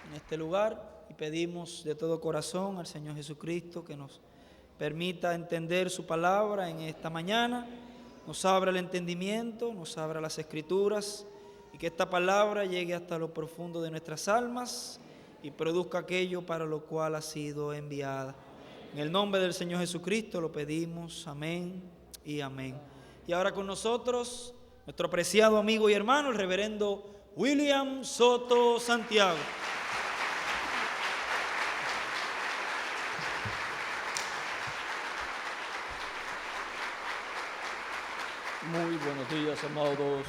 en este lugar y pedimos de todo corazón al Señor Jesucristo que nos permita entender su palabra en esta mañana, nos abra el entendimiento, nos abra las Escrituras y que esta palabra llegue hasta lo profundo de nuestras almas y produzca aquello para lo cual ha sido enviada. En el nombre del Señor Jesucristo lo pedimos, amén y amén. Y ahora con nosotros, nuestro apreciado amigo y hermano, el reverendo William Soto Santiago. Muy buenos días, amados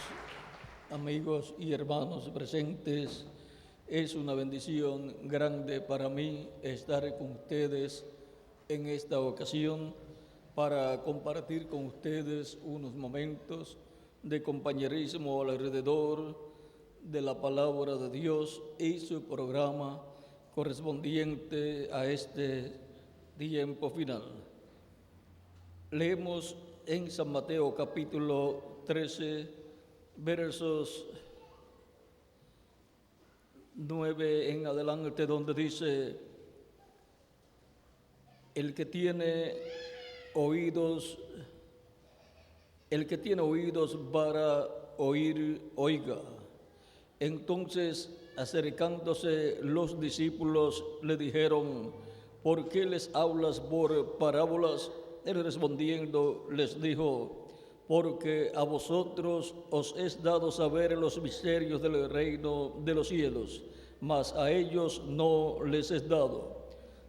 amigos y hermanos presentes. Es una bendición grande para mí estar con ustedes en esta ocasión para compartir con ustedes unos momentos de compañerismo alrededor de la palabra de Dios y su programa correspondiente a este tiempo final. Leemos en San Mateo capítulo 13, versos 9 en adelante, donde dice: el que tiene oídos para oír, oiga. Entonces, acercándose los discípulos, le dijeron: ¿por qué les hablas por parábolas? Él respondiendo les dijo: porque a vosotros os es dado saber los misterios del reino de los cielos, mas a ellos no les es dado.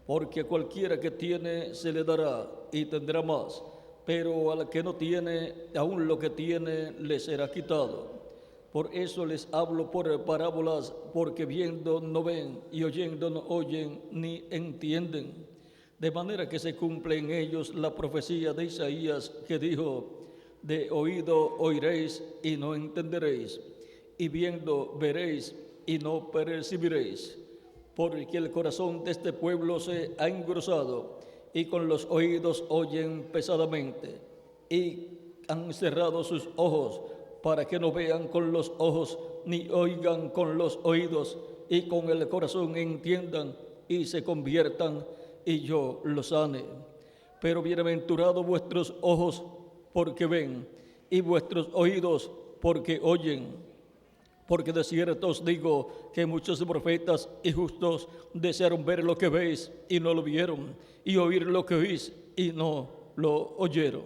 Porque a cualquiera que tiene se le dará y tendrá más, pero al que no tiene, aún lo que tiene le será quitado. Por eso les hablo por parábolas, porque viendo no ven y oyendo no oyen ni entienden. De manera que se cumple en ellos la profecía de Isaías que dijo: de oído oiréis y no entenderéis, y viendo veréis y no percibiréis. Porque el corazón de este pueblo se ha engrosado, y con los oídos oyen pesadamente, y han cerrado sus ojos, para que no vean con los ojos, ni oigan con los oídos, y con el corazón entiendan, y se conviertan, y yo los sane. Pero bienaventurados vuestros ojos, porque ven, y vuestros oídos, porque oyen. Porque de cierto os digo que muchos profetas y justos desearon ver lo que veis y no lo vieron, y oír lo que oís y no lo oyeron.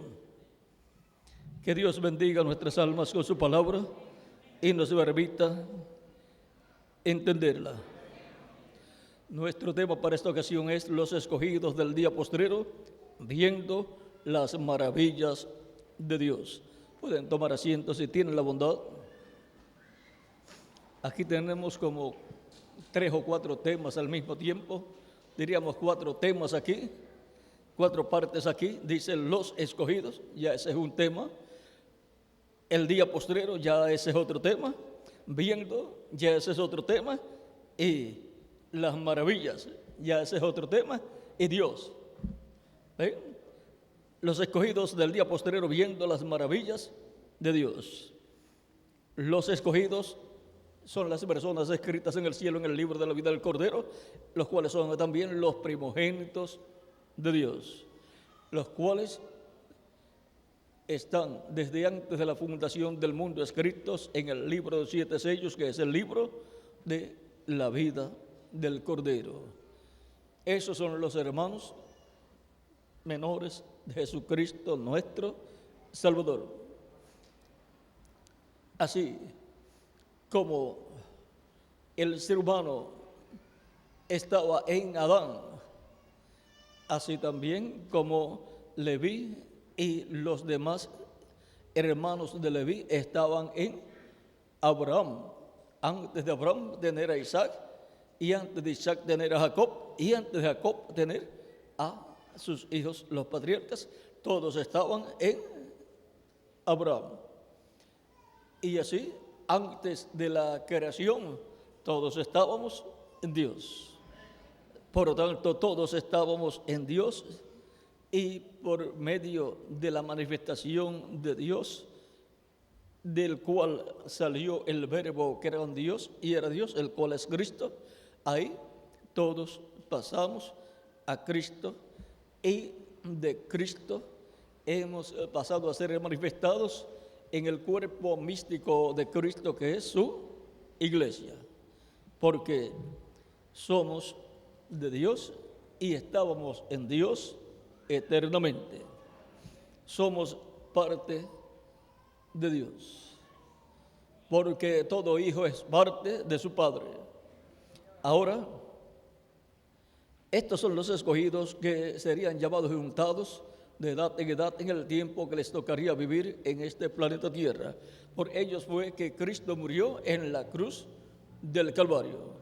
Que Dios bendiga nuestras almas con su palabra y nos permita entenderla. Nuestro tema para esta ocasión es los escogidos del día postrero, viendo las maravillas de Dios. Pueden tomar asiento si tienen la bondad. Aquí tenemos como 3 o 4 temas al mismo tiempo. Diríamos 4 temas aquí, 4 partes aquí. Dice los escogidos, ya ese es un tema. El día postrero, ya ese es otro tema. Viendo, ya ese es otro tema. Y las maravillas, ya ese es otro tema. Y Dios. Los escogidos del día postrero, viendo las maravillas de Dios. Los escogidos son las personas escritas en el cielo en el libro de la vida del Cordero, los cuales son también los primogénitos de Dios, los cuales están desde antes de la fundación del mundo escritos en el libro de 7 sellos, que es el libro de la vida del Cordero. Esos son los hermanos menores de Jesucristo nuestro Salvador. Así como el ser humano estaba en Adán, así también como Leví y los demás hermanos de Leví estaban en Abraham. Antes de Abraham tener a Isaac, y antes de Isaac tener a Jacob, y antes de Jacob tener a sus hijos los patriarcas. Todos estaban en Abraham. Y así, antes de la creación, todos estábamos en Dios. Por lo tanto, todos estábamos en Dios, y por medio de la manifestación de Dios, del cual salió el verbo que era un Dios y era Dios, el cual es Cristo, Ahí todos pasamos a Cristo y de Cristo hemos pasado a ser manifestados en el cuerpo místico de Cristo, que es su iglesia, porque somos de Dios y estábamos en Dios eternamente. Somos parte de Dios, porque todo hijo es parte de su Padre. Ahora, estos son los escogidos que serían llamados y untados de edad en edad en el tiempo que les tocaría vivir en este planeta Tierra. Por ellos fue que Cristo murió en la cruz del Calvario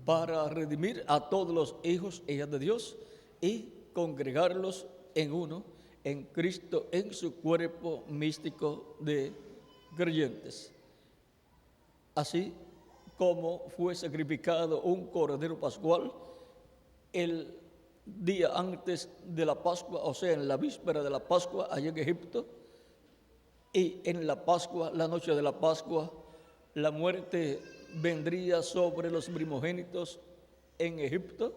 para redimir a todos los hijos e hijas de Dios y congregarlos en uno, en Cristo, en su cuerpo místico de creyentes. Así como fue sacrificado un cordero pascual el día antes de la Pascua, o sea, en la víspera de la Pascua allá en Egipto, y en la Pascua, la noche de la Pascua, la muerte vendría sobre los primogénitos en Egipto,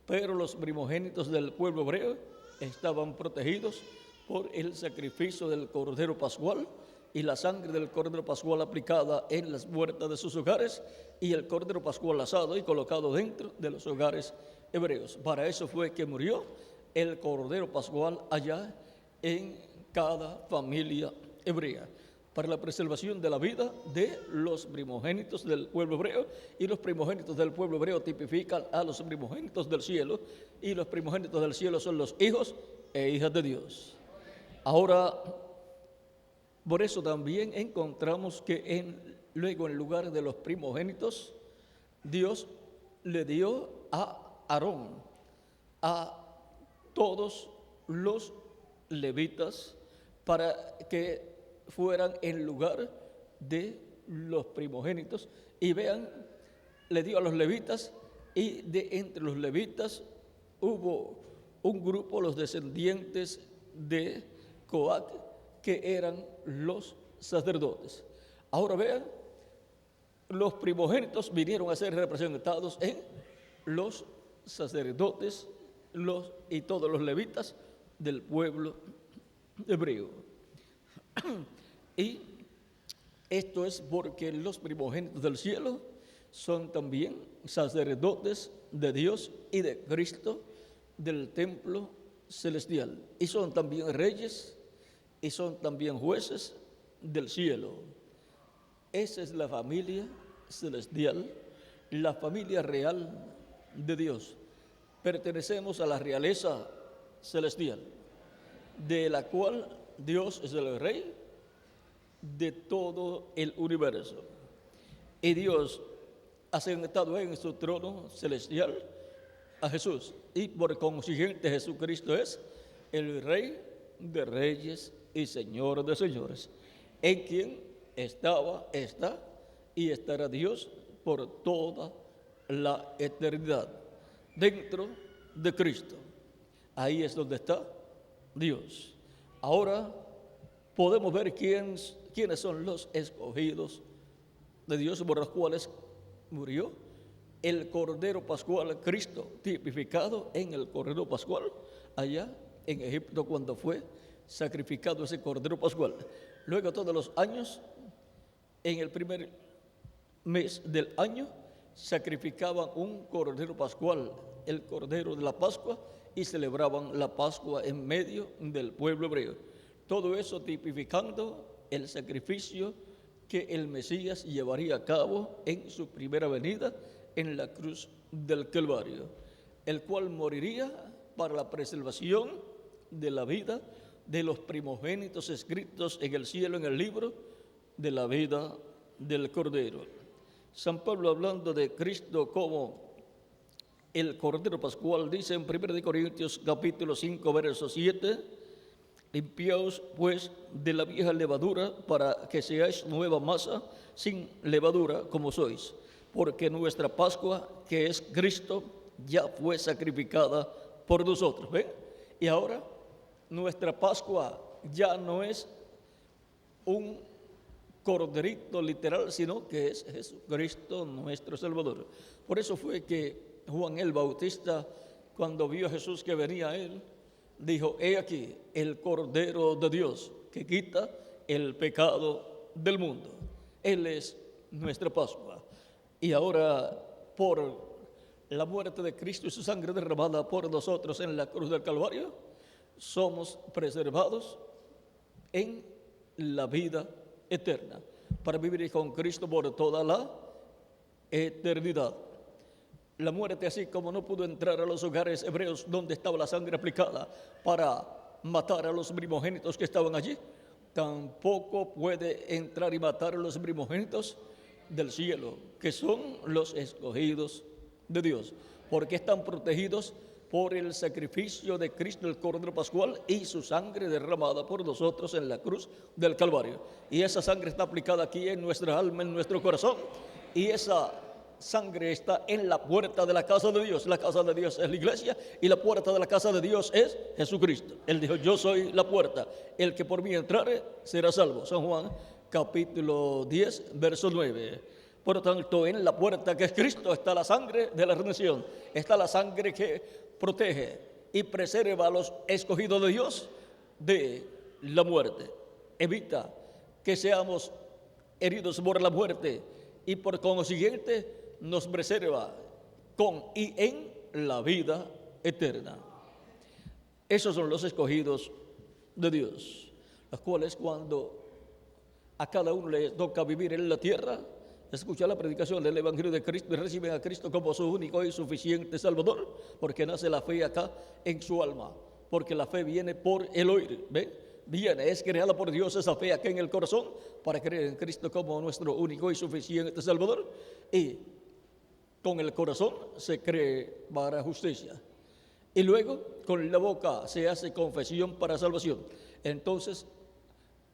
pero los primogénitos del pueblo hebreo estaban protegidos por el sacrificio del cordero pascual y la sangre del cordero pascual aplicada en las puertas de sus hogares y el cordero pascual asado y colocado dentro de los hogares hebreos. Para eso fue que murió el cordero pascual allá en cada familia hebrea, para la preservación de la vida de los primogénitos del pueblo hebreo, y los primogénitos del pueblo hebreo tipifican a los primogénitos del cielo, y los primogénitos del cielo son los hijos e hijas de Dios. Ahora, por eso también encontramos que luego en lugar de los primogénitos, Dios le dio a Aarón, a todos los levitas, para que fueran en lugar de los primogénitos. Y vean, le dio a los levitas, y de entre los levitas hubo un grupo, los descendientes de Coat, que eran los sacerdotes. Ahora vean, los primogénitos vinieron a ser representados en los sacerdotes y todos los levitas del pueblo hebreo. Y esto es porque los primogénitos del cielo son también sacerdotes de Dios y de Cristo del templo celestial, y son también reyes y son también jueces del cielo. Esa es la familia celestial, la familia real de Dios. Pertenecemos a la realeza celestial, de la cual Dios es el rey de todo el universo. Y Dios ha sentado en su trono celestial a Jesús, y por consiguiente Jesucristo es el Rey de reyes y Señor de señores, en quien estaba, está y estará Dios por toda la eternidad. Dentro de Cristo, ahí es donde está Dios. Ahora podemos ver quiénes son los escogidos de Dios, por los cuales murió el Cordero Pascual, Cristo, tipificado en el Cordero Pascual, allá en Egipto, cuando fue sacrificado ese Cordero Pascual. Luego, todos los años, en el primer mes del año, sacrificaban un Cordero Pascual, el Cordero de la Pascua, y celebraban la Pascua en medio del pueblo hebreo. Todo eso tipificando el sacrificio que el Mesías llevaría a cabo en su primera venida en la cruz del Calvario, el cual moriría para la preservación de la vida de los primogénitos escritos en el cielo, en el libro de la vida del Cordero. San Pablo, hablando de Cristo como el Cordero Pascual, dice en 1 Corintios capítulo 5, verso 7: limpiaos pues de la vieja levadura para que seáis nueva masa sin levadura como sois, porque nuestra Pascua, que es Cristo, ya fue sacrificada por nosotros. ¿Ven? Y ahora nuestra Pascua ya no es un corderito literal, sino que es Jesucristo nuestro Salvador. Por eso fue que Juan el Bautista, cuando vio a Jesús que venía a él, dijo: he aquí el Cordero de Dios que quita el pecado del mundo. Él es nuestra Pascua. Y ahora, por la muerte de Cristo y su sangre derramada por nosotros en la cruz del Calvario, somos preservados en la vida eterna, para vivir con Cristo por toda la eternidad. La muerte, así como no pudo entrar a los hogares hebreos donde estaba la sangre aplicada para matar a los primogénitos que estaban allí, tampoco puede entrar y matar a los primogénitos del cielo, que son los escogidos de Dios, porque están protegidos por el sacrificio de Cristo, el Cordero Pascual, y su sangre derramada por nosotros en la cruz del Calvario. Y esa sangre está aplicada aquí en nuestra alma, en nuestro corazón, y esa sangre está en la puerta de la casa de Dios. La casa de Dios es la iglesia, y la puerta de la casa de Dios es Jesucristo. Él dijo: yo soy la puerta, el que por mí entrare será salvo. San Juan capítulo 10, verso 9. Por lo tanto, en la puerta que es Cristo está la sangre de la redención, está la sangre que protege y preserva a los escogidos de Dios de la muerte. Evita que seamos heridos por la muerte, y por consiguiente nos preserva con y en la vida eterna. Esos son los escogidos de Dios, los cuales, cuando a cada uno le toca vivir en la tierra, escuchar la predicación del Evangelio de Cristo y reciben a Cristo como su único y suficiente Salvador, porque nace la fe acá en su alma, porque la fe viene por el oír. ¿Ven? Viene, es creada por Dios esa fe acá en el corazón, para creer en Cristo como nuestro único y suficiente Salvador, y con el corazón se cree para justicia, y luego con la boca se hace confesión para salvación. Entonces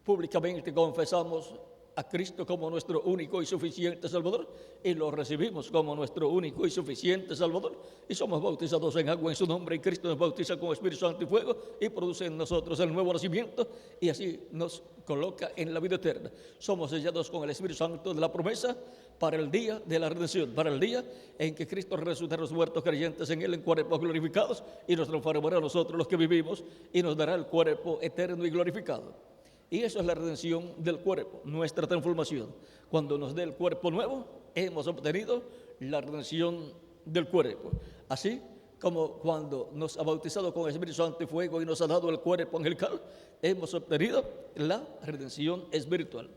públicamente confesamos a Cristo como nuestro único y suficiente Salvador, y lo recibimos como nuestro único y suficiente Salvador, y somos bautizados en agua en su nombre, y Cristo nos bautiza con Espíritu Santo y fuego, y produce en nosotros el nuevo nacimiento, y así nos coloca en la vida eterna. Somos sellados con el Espíritu Santo de la promesa para el día de la redención, para el día en que Cristo resucitará a los muertos creyentes en Él en cuerpos glorificados, y nos transformará a nosotros los que vivimos, y nos dará el cuerpo eterno y glorificado. Y eso es la redención del cuerpo, nuestra transformación. Cuando nos dé el cuerpo nuevo, hemos obtenido la redención del cuerpo. Así como cuando nos ha bautizado con el Espíritu Santo y fuego y nos ha dado el cuerpo angelical, hemos obtenido la redención espiritual.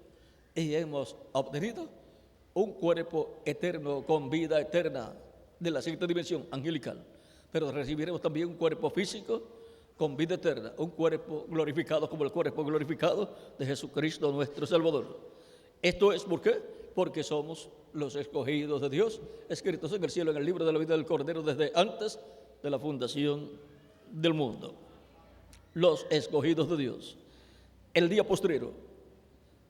Y hemos obtenido un cuerpo eterno con vida eterna de la sexta dimensión angelical. Pero recibiremos también un cuerpo físico con vida eterna, un cuerpo glorificado como el cuerpo glorificado de Jesucristo nuestro Salvador. Esto es ¿por qué? Porque somos los escogidos de Dios, escritos en el cielo en el libro de la vida del Cordero desde antes de la fundación del mundo. Los escogidos de Dios. El día postrero,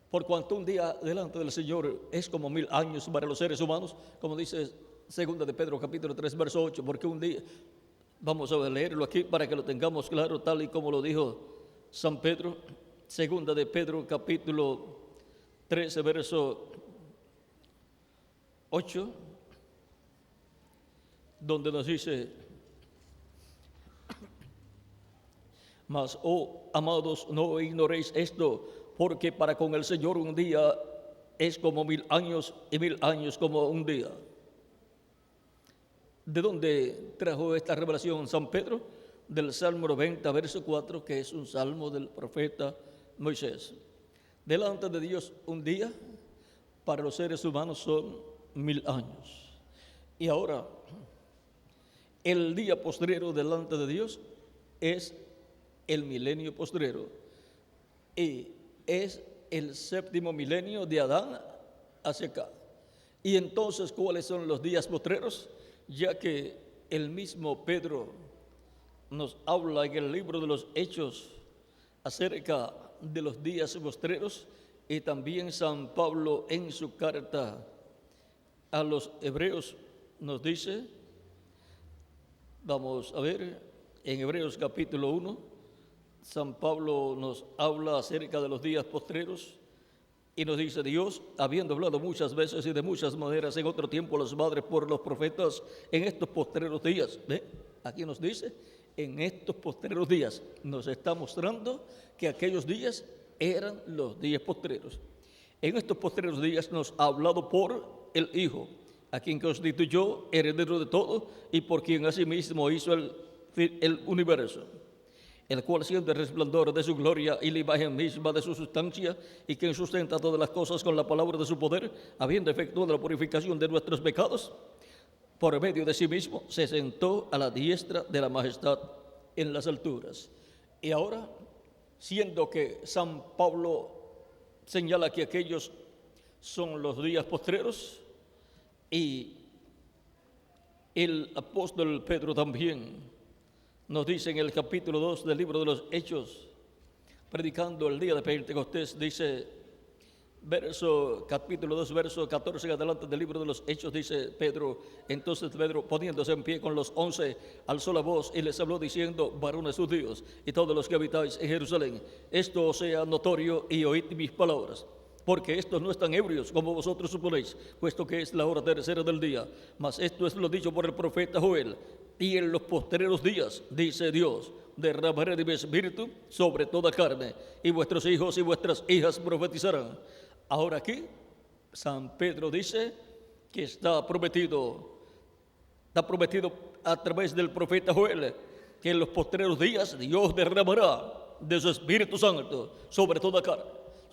por cuanto un día delante del Señor es como 1000 años para los seres humanos, como dice 2 de Pedro capítulo 3 verso 8, porque un día, vamos a leerlo aquí para que lo tengamos claro, tal y como lo dijo San Pedro. 2 de Pedro capítulo 13 verso 8, donde nos dice: mas, oh amados, no ignoréis esto, porque para con el Señor un día es como 1000 años, y 1000 años como un día. ¿De dónde trajo esta revelación San Pedro? Del Salmo 90, verso 4, que es un salmo del profeta Moisés. Delante de Dios un día para los seres humanos son 1000 años. Y ahora, el día postrero delante de Dios es el milenio postrero, y es el séptimo milenio de Adán hacia acá. Y entonces, ¿cuáles son los días postreros? Ya que el mismo Pedro nos habla en el libro de los Hechos acerca de los días postreros, y también San Pablo en su carta a los Hebreos nos dice, vamos a ver, en Hebreos capítulo 1, San Pablo nos habla acerca de los días postreros, Y nos dice Dios, habiendo hablado muchas veces y de muchas maneras en otro tiempo a los padres por los profetas, en estos postreros días, ¿ve? Aquí nos dice, en estos postreros días, nos está mostrando que aquellos días eran los días postreros. En estos postreros días nos ha hablado por el Hijo, a quien constituyó heredero de todo y por quien asimismo hizo el universo, el cual siendo el resplandor de su gloria y la imagen misma de su sustancia, y quien sustenta todas las cosas con la palabra de su poder, habiendo efectuado la purificación de nuestros pecados, por medio de sí mismo se sentó a la diestra de la majestad en las alturas. Y ahora, siendo que San Pablo señala que aquellos son los días postreros, y el apóstol Pedro también nos dice en el capítulo 2 del libro de los Hechos, predicando el día de Pentecostés, dice, capítulo 2, verso 14 en adelante del libro de los Hechos, dice Pedro, entonces Pedro, poniéndose en pie con los 11, alzó la voz y les habló diciendo, varones judíos y todos los que habitáis en Jerusalén, esto os sea notorio y oíd mis palabras. Porque estos no están ebrios, como vosotros suponéis, puesto que es la hora tercera del día. Mas esto es lo dicho por el profeta Joel. Y en los postreros días, dice Dios, derramaré de mi espíritu sobre toda carne, y vuestros hijos y vuestras hijas profetizarán. Ahora aquí, San Pedro dice que está prometido a través del profeta Joel, que en los postreros días Dios derramará de su Espíritu Santo sobre toda carne,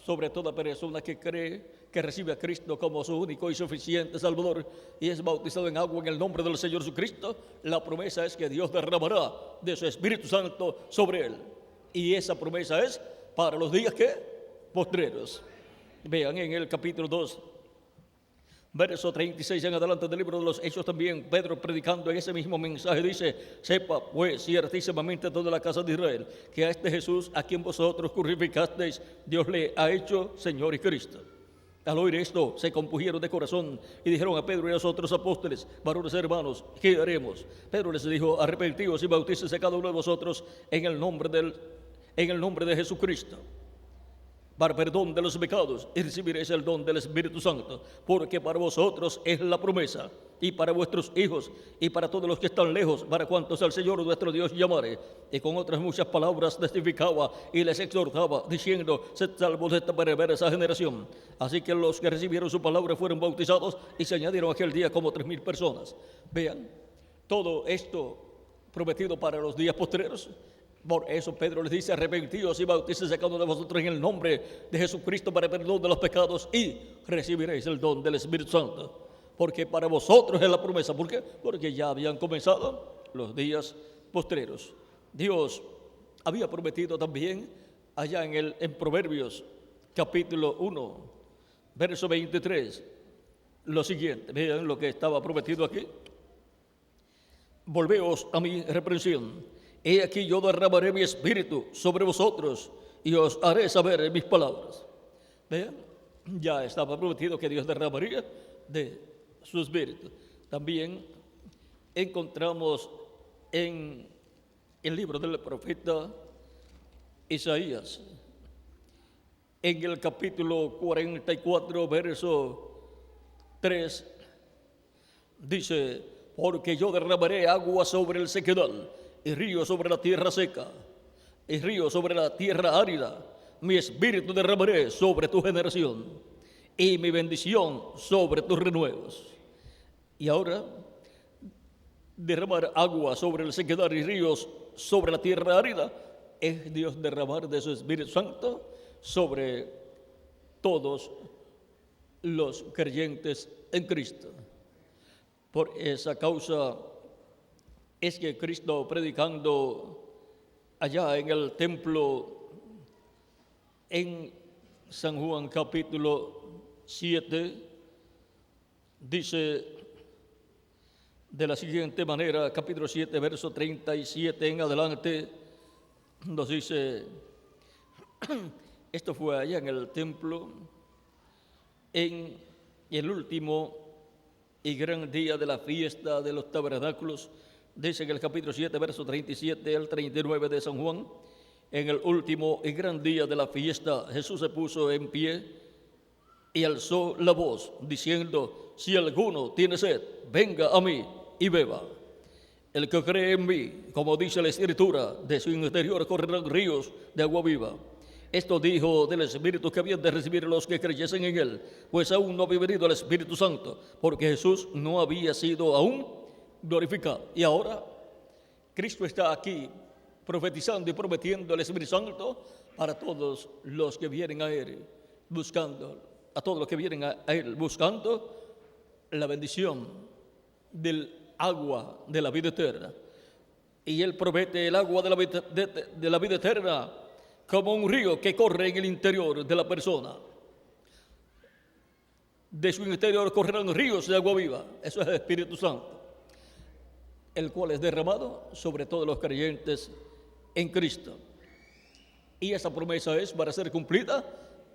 sobre toda persona que cree, que recibe a Cristo como su único y suficiente Salvador y es bautizado en agua en el nombre del Señor Jesucristo. La promesa es que Dios derramará de su Espíritu Santo sobre él. Y esa promesa es para los días que postreros. Vean en el capítulo 2, verso 36 en adelante del libro de los Hechos también, Pedro predicando en ese mismo mensaje dice, sepa pues ciertísimamente toda la casa de Israel, que a este Jesús a quien vosotros crucificasteis, Dios le ha hecho Señor y Cristo. Al oír esto, se compungieron de corazón y dijeron a Pedro y a los otros apóstoles, varones hermanos, ¿qué haremos? Pedro les dijo, arrepentíos y bautícese cada uno de vosotros en el nombre de Jesucristo para perdón de los pecados, y recibiréis el don del Espíritu Santo, porque para vosotros es la promesa, y para vuestros hijos, y para todos los que están lejos, para cuantos al Señor nuestro Dios llamare. Y con otras muchas palabras testificaba y les exhortaba, diciendo, sed salvos de esta perversa generación. Así que los que recibieron su palabra fueron bautizados, y se añadieron aquel día como 3,000 personas. Vean, todo esto prometido para los días postreros. Por eso Pedro les dice, arrepentíos y bautícese cada uno de vosotros en el nombre de Jesucristo para el perdón de los pecados y recibiréis el don del Espíritu Santo. Porque para vosotros es la promesa. ¿Por qué? Porque ya habían comenzado los días postreros. Dios había prometido también allá en Proverbios capítulo 1, verso 23, lo siguiente. Vean lo que estaba prometido aquí. Volveos a mi reprensión. He aquí yo derramaré mi espíritu sobre vosotros y os haré saber mis palabras. Vean, ya estaba prometido que Dios derramaría de su espíritu. También encontramos en el libro del profeta Isaías, en el capítulo 44, verso 3, dice, porque yo derramaré agua sobre el sequedal, y río sobre la tierra seca, y río sobre la tierra árida. Mi espíritu derramaré sobre tu generación, y mi bendición sobre tus renuevos. Y ahora, derramar agua sobre el sequedal y ríos sobre la tierra árida, es Dios derramar de su Espíritu Santo sobre todos los creyentes en Cristo. Por esa causa es que Cristo, predicando allá en el templo en San Juan capítulo 7, dice de la siguiente manera, capítulo 7, verso 37 en adelante, nos dice, esto fue allá en el templo, en el último y gran día de la fiesta de los tabernáculos. Dice en el capítulo 7, verso 37 al 39 de San Juan, en el último y gran día de la fiesta, Jesús se puso en pie y alzó la voz, diciendo: si alguno tiene sed, venga a mí y beba. El que cree en mí, como dice la Escritura, de su interior correrán ríos de agua viva. Esto dijo del Espíritu que habían de recibir los que creyesen en él, pues aún no había venido el Espíritu Santo, porque Jesús no había sido aún glorificado. Y ahora Cristo está aquí profetizando y prometiendo el Espíritu Santo para todos los que vienen a él, a todos los que vienen a él buscando la bendición del agua de la vida eterna. Y él promete el agua de la vida eterna como un río que corre en el interior de la persona. De su interior correrán ríos de agua viva. Eso es el Espíritu Santo, el cual es derramado sobre todos los creyentes en Cristo. Y esa promesa es para ser cumplida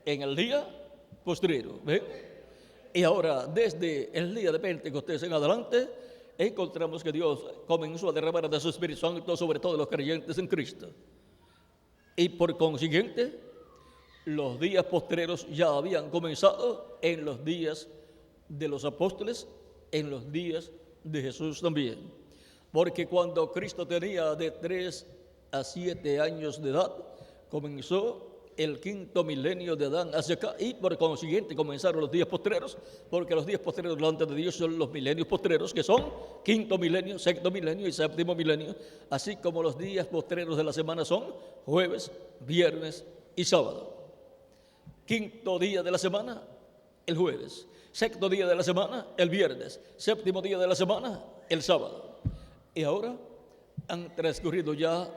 en el día postrero. ¿Ven? Y ahora, desde el día de Pentecostés en adelante, encontramos que Dios comenzó a derramar de su Espíritu Santo sobre todos los creyentes en Cristo. Y por consiguiente, los días postreros ya habían comenzado en los días de los apóstoles, en los días de Jesús también. Porque cuando Cristo tenía de 3 a 7 años de edad, comenzó el 5º milenio de Adán hacia acá, y por consiguiente comenzaron los días postreros, porque los días postreros delante de Dios son los milenios postreros, que son 5º milenio, 6º milenio y 7º milenio, así como los días postreros de la semana son jueves, viernes y sábado. 5º día de la semana, el jueves; 6º día de la semana, el viernes; 7º día de la semana, el sábado. Y ahora han transcurrido ya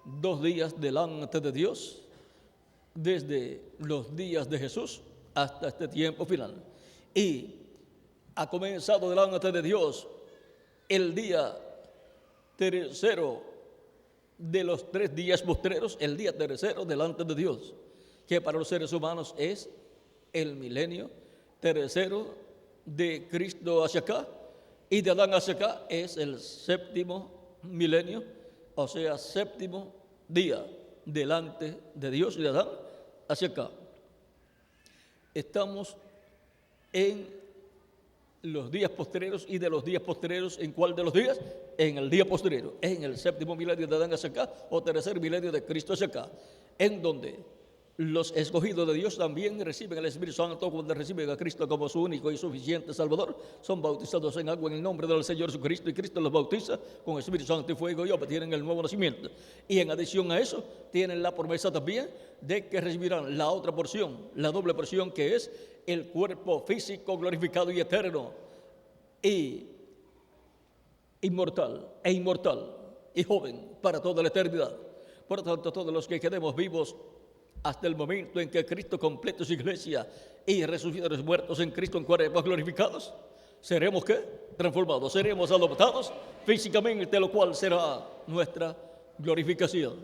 2 días delante de Dios, desde los días de Jesús hasta este tiempo final. Y ha comenzado delante de Dios el día tercero de los 3 días postreros, el día tercero delante de Dios, que para los seres humanos es el milenio tercero de Cristo hacia acá, y de Adán hacia acá es el 7º milenio, o sea, 7º día delante de Dios y de Adán hacia acá. Estamos en los días postreros, y de los días postreros, ¿en cuál de los días? En el día postrero, en el 7º milenio de Adán hacia acá, o tercer milenio de Cristo hacia acá, en donde los escogidos de Dios también reciben el Espíritu Santo cuando reciben a Cristo como su único y suficiente Salvador. Son bautizados en agua en el nombre del Señor Jesucristo, y Cristo los bautiza con Espíritu Santo y fuego, y obtienen el nuevo nacimiento. Y en adición a eso, tienen la promesa también de que recibirán la otra porción, la doble porción, que es el cuerpo físico glorificado y eterno, y inmortal y joven para toda la eternidad. Por lo tanto, todos los que quedemos vivos hasta el momento en que Cristo complete su iglesia y resucite a los muertos en Cristo en cuerpos glorificados, seremos ¿qué? Transformados, seremos adoptados físicamente, lo cual será nuestra glorificación.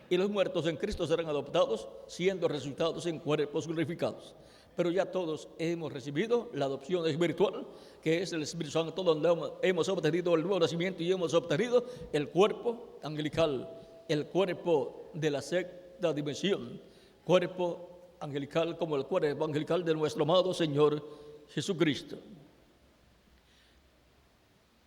Y los muertos en Cristo serán adoptados siendo resucitados en cuerpos glorificados. Pero ya todos hemos recibido la adopción espiritual, que es el Espíritu Santo, donde hemos obtenido el nuevo nacimiento y hemos obtenido el cuerpo angelical, el cuerpo de la sexta dimensión, cuerpo angelical como el cuerpo angelical de nuestro amado Señor Jesucristo.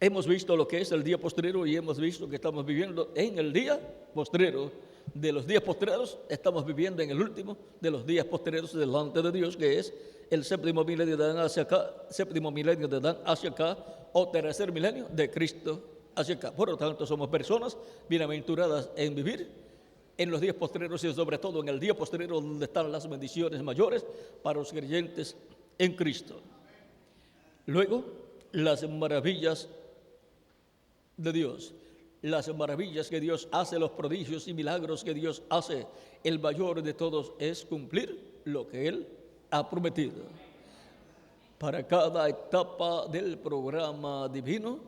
Hemos visto lo que es el día postrero, y hemos visto que estamos viviendo en el día postrero. De los días postreros, estamos viviendo en el último de los días postreros delante de Dios, que es el 7º milenio de Adán hacia acá, 7º milenio de Adán hacia acá, o tercer milenio de Cristo hacia acá. Por lo tanto, somos personas bienaventuradas en vivir en los días postreros, y sobre todo en el día postrero, donde están las bendiciones mayores para los creyentes en Cristo. Luego, las maravillas de Dios. Las maravillas que Dios hace, los prodigios y milagros que Dios hace, el mayor de todos es cumplir lo que Él ha prometido. Para cada etapa del programa divino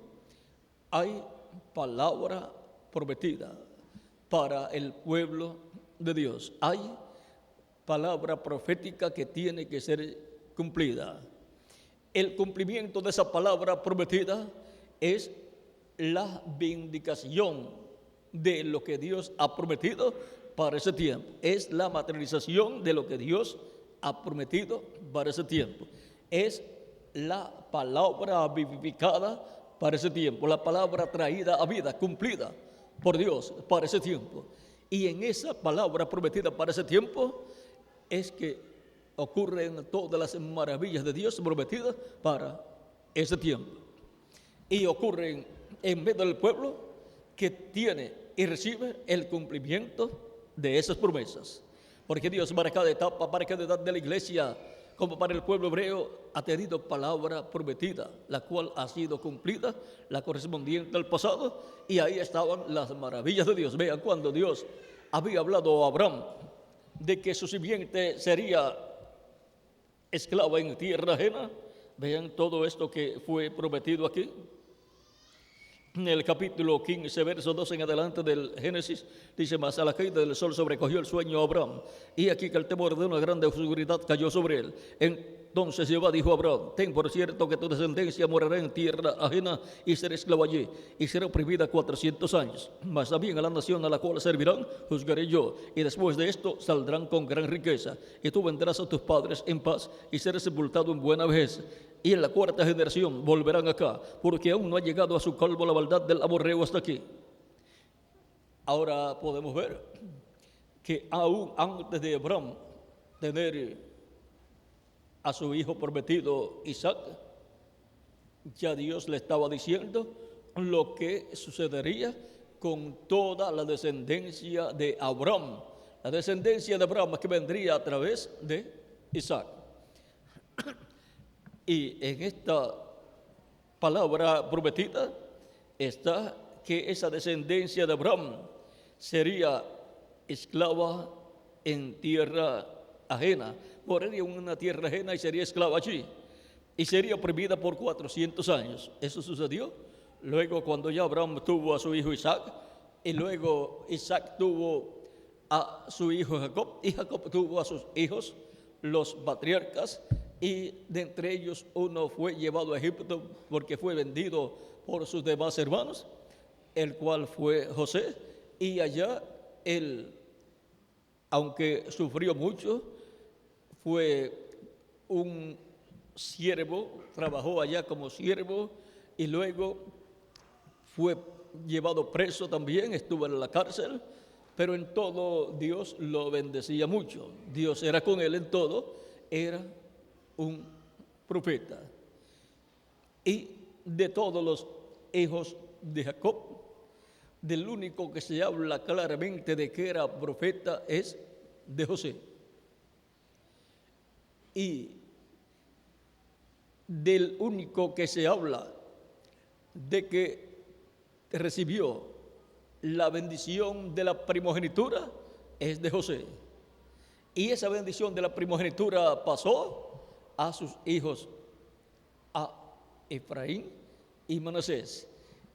hay palabra prometida para el pueblo de Dios. Hay palabra profética que tiene que ser cumplida. El cumplimiento de esa palabra prometida es la vindicación de lo que Dios ha prometido para ese tiempo. Es la materialización de lo que Dios ha prometido para ese tiempo. Es la palabra vivificada para ese tiempo, la palabra traída a vida, cumplida por Dios para ese tiempo. Y en esa palabra prometida para ese tiempo es que ocurren todas las maravillas de Dios prometidas para ese tiempo. Y ocurren en medio del pueblo que tiene y recibe el cumplimiento de esas promesas. Porque Dios para cada etapa, para cada edad de la iglesia, como para el pueblo hebreo, ha tenido palabra prometida, la cual ha sido cumplida, la correspondiente al pasado, y ahí estaban las maravillas de Dios. Vean, cuando Dios había hablado a Abraham de que su simiente sería esclava en tierra ajena, vean todo esto que fue prometido aquí. En el capítulo 15, verso 2 en adelante del Génesis, dice: mas a la caída del sol sobrecogió el sueño a Abraham, y aquí que el temor de una grande oscuridad cayó sobre él. Entonces Jehová dijo a Abraham: ten por cierto que tu descendencia morará en tierra ajena y será esclava allí, y será oprimida 400 años. Mas también a la nación a la cual servirán juzgaré yo, y después de esto saldrán con gran riqueza, y tú vendrás a tus padres en paz, y serás sepultado en buena vejez. Y en la cuarta generación volverán acá, porque aún no ha llegado a su colmo la maldad del amorreo hasta aquí. Ahora podemos ver que aún antes de Abraham tener a su hijo prometido Isaac, ya Dios le estaba diciendo lo que sucedería con toda la descendencia de Abraham. La descendencia de Abraham que vendría a través de Isaac. Y en esta palabra prometida está que esa descendencia de Abraham sería esclava en tierra ajena. Moraría en una tierra ajena y sería esclava allí. Y sería oprimida por 400 años. Eso sucedió luego cuando ya Abraham tuvo a su hijo Isaac. Y luego Isaac tuvo a su hijo Jacob. Y Jacob tuvo a sus hijos, los patriarcas. Y de entre ellos uno fue llevado a Egipto porque fue vendido por sus demás hermanos, el cual fue José. Y allá él, aunque sufrió mucho, fue un siervo, trabajó allá como siervo y luego fue llevado preso también, estuvo en la cárcel, pero en todo Dios lo bendecía mucho. Dios era con él en todo, era un profeta. Y de todos los hijos de Jacob, del único que se habla claramente de que era profeta es de José. Y del único que se habla de que recibió la bendición de la primogenitura es de José. Y esa bendición de la primogenitura pasó a sus hijos, a Efraín y Manasés.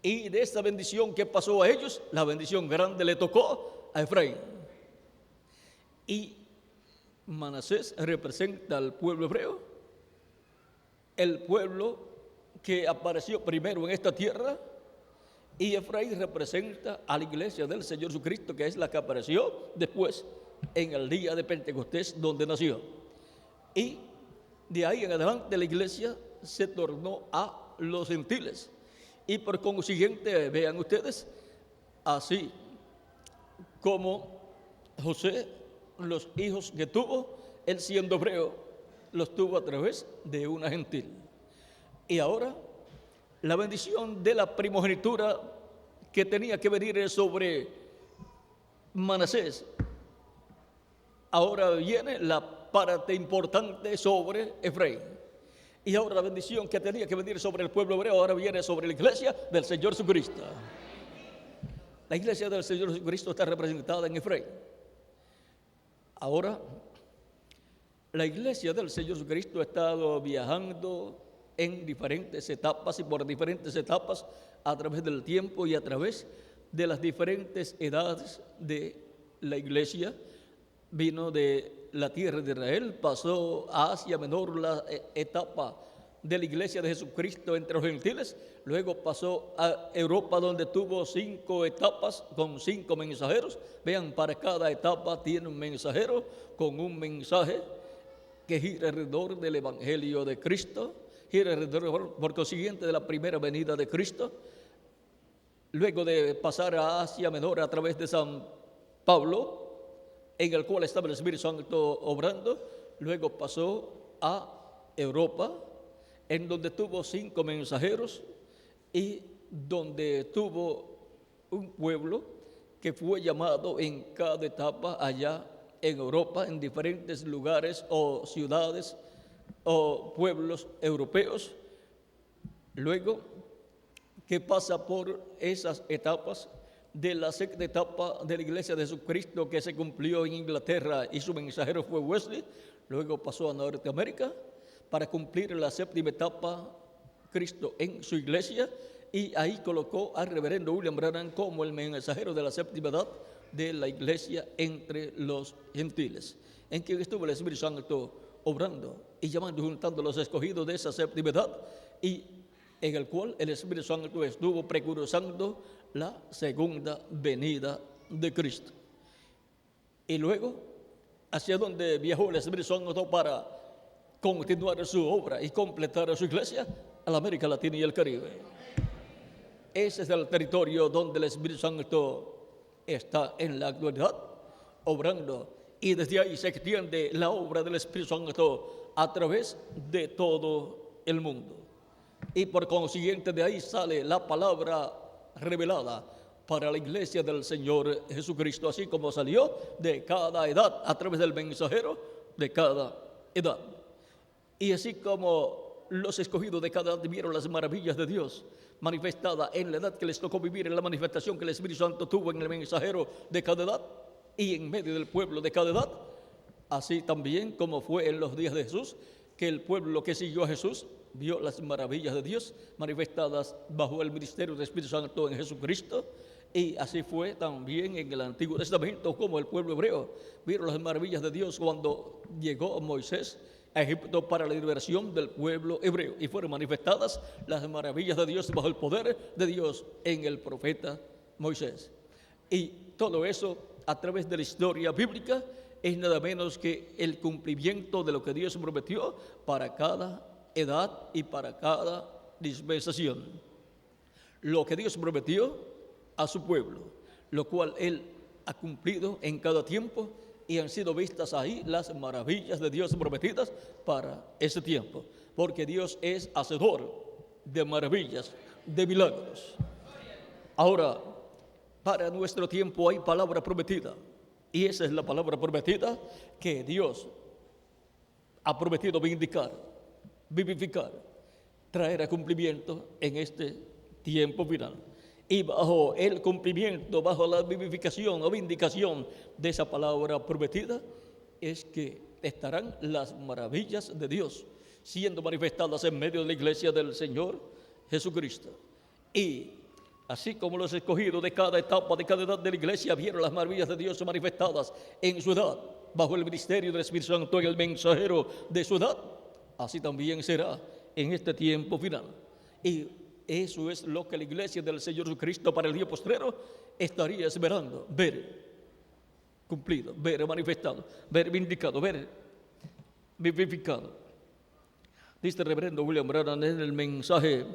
Y de esta bendición que pasó a ellos, la bendición grande le tocó a Efraín. Y Manasés representa al pueblo hebreo, el pueblo que apareció primero en esta tierra, y Efraín representa a la iglesia del Señor Jesucristo, que es la que apareció después en el día de Pentecostés, donde nació. Y de ahí en adelante la iglesia se tornó a los gentiles. Y por consiguiente, vean ustedes, así como José, los hijos que tuvo, él siendo hebreo, los tuvo a través de una gentil. Y ahora, la bendición de la primogenitura que tenía que venir sobre Manasés, ahora viene la parte importante sobre Efraín. Y ahora la bendición que tenía que venir sobre el pueblo hebreo, ahora viene sobre la iglesia del Señor Jesucristo. La iglesia del Señor Jesucristo está representada en Efraín. Ahora, la iglesia del Señor Jesucristo ha estado viajando en diferentes etapas y por diferentes etapas a través del tiempo y a través de las diferentes edades de la iglesia. Vino de la tierra de Israel, pasó a Asia Menor, la etapa de la iglesia de Jesucristo entre los gentiles, luego pasó a Europa, donde tuvo 5 etapas con 5 mensajeros. Vean, para cada etapa tiene un mensajero con un mensaje, que gira alrededor del Evangelio de Cristo, gira alrededor, por consiguiente, de la primera venida de Cristo. Luego de pasar a Asia Menor a través de San Pablo, en el cual estaba el Espíritu Santo obrando, luego pasó a Europa, en donde tuvo 5 mensajeros y donde tuvo un pueblo que fue llamado en cada etapa allá en Europa, en diferentes lugares o ciudades o pueblos europeos. Luego que pasa por esas etapas, de la sexta etapa de la Iglesia de Jesucristo que se cumplió en Inglaterra y su mensajero fue Wesley, luego pasó a Norteamérica para cumplir la séptima etapa Cristo en su iglesia, y ahí colocó al reverendo William Branham como el mensajero de la séptima edad de la iglesia entre los gentiles, en que estuvo el Espíritu Santo obrando y llamando y juntando los escogidos de esa séptima edad, y en el cual el Espíritu Santo estuvo precursando la segunda venida de Cristo. Y luego, hacia donde viajó el Espíritu Santo para continuar su obra y completar su iglesia, a la América Latina y el Caribe. Ese es el territorio donde el Espíritu Santo está en la actualidad obrando, y desde ahí se extiende la obra del Espíritu Santo a través de todo el mundo, y por consiguiente de ahí sale la palabra revelada para la iglesia del Señor Jesucristo, así como salió de cada edad a través del mensajero de cada edad. Y así como los escogidos de cada edad vieron las maravillas de Dios manifestadas en la edad que les tocó vivir, en la manifestación que el Espíritu Santo tuvo en el mensajero de cada edad y en medio del pueblo de cada edad, así también como fue en los días de Jesús, que el pueblo que siguió a Jesús vio las maravillas de Dios manifestadas bajo el ministerio del Espíritu Santo en Jesucristo. Y así fue también en el Antiguo Testamento, como el pueblo hebreo vieron las maravillas de Dios cuando llegó Moisés a Egipto para la liberación del pueblo hebreo, y fueron manifestadas las maravillas de Dios bajo el poder de Dios en el profeta Moisés. Y todo eso a través de la historia bíblica es nada menos que el cumplimiento de lo que Dios prometió para cada edad y para cada dispensación. Lo que Dios prometió a su pueblo, lo cual Él ha cumplido en cada tiempo, y han sido vistas ahí las maravillas de Dios prometidas para ese tiempo, porque Dios es hacedor de maravillas, de milagros. Ahora, para nuestro tiempo hay palabra prometida, y esa es la palabra prometida que Dios ha prometido vindicar, vivificar, traer a cumplimiento en este tiempo final. Y bajo el cumplimiento, bajo la vivificación o vindicación de esa palabra prometida, es que estarán las maravillas de Dios siendo manifestadas en medio de la iglesia del Señor Jesucristo. Y así como los escogidos de cada etapa, de cada edad de la iglesia vieron las maravillas de Dios manifestadas en su edad, bajo el ministerio del Espíritu Santo y el mensajero de su edad, así también será en este tiempo final. Y eso es lo que la iglesia del Señor Jesucristo para el día postrero estaría esperando, ver cumplido, ver manifestado, ver vindicado, ver vivificado. Dice el reverendo William Branham en el mensaje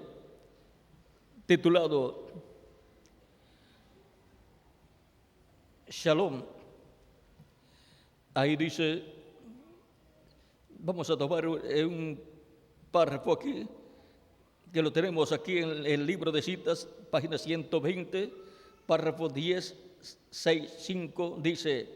titulado Shalom. Ahí dice, vamos a tomar un párrafo aquí, que lo tenemos aquí en el libro de citas, página 120, párrafo 10, 6, 5, dice,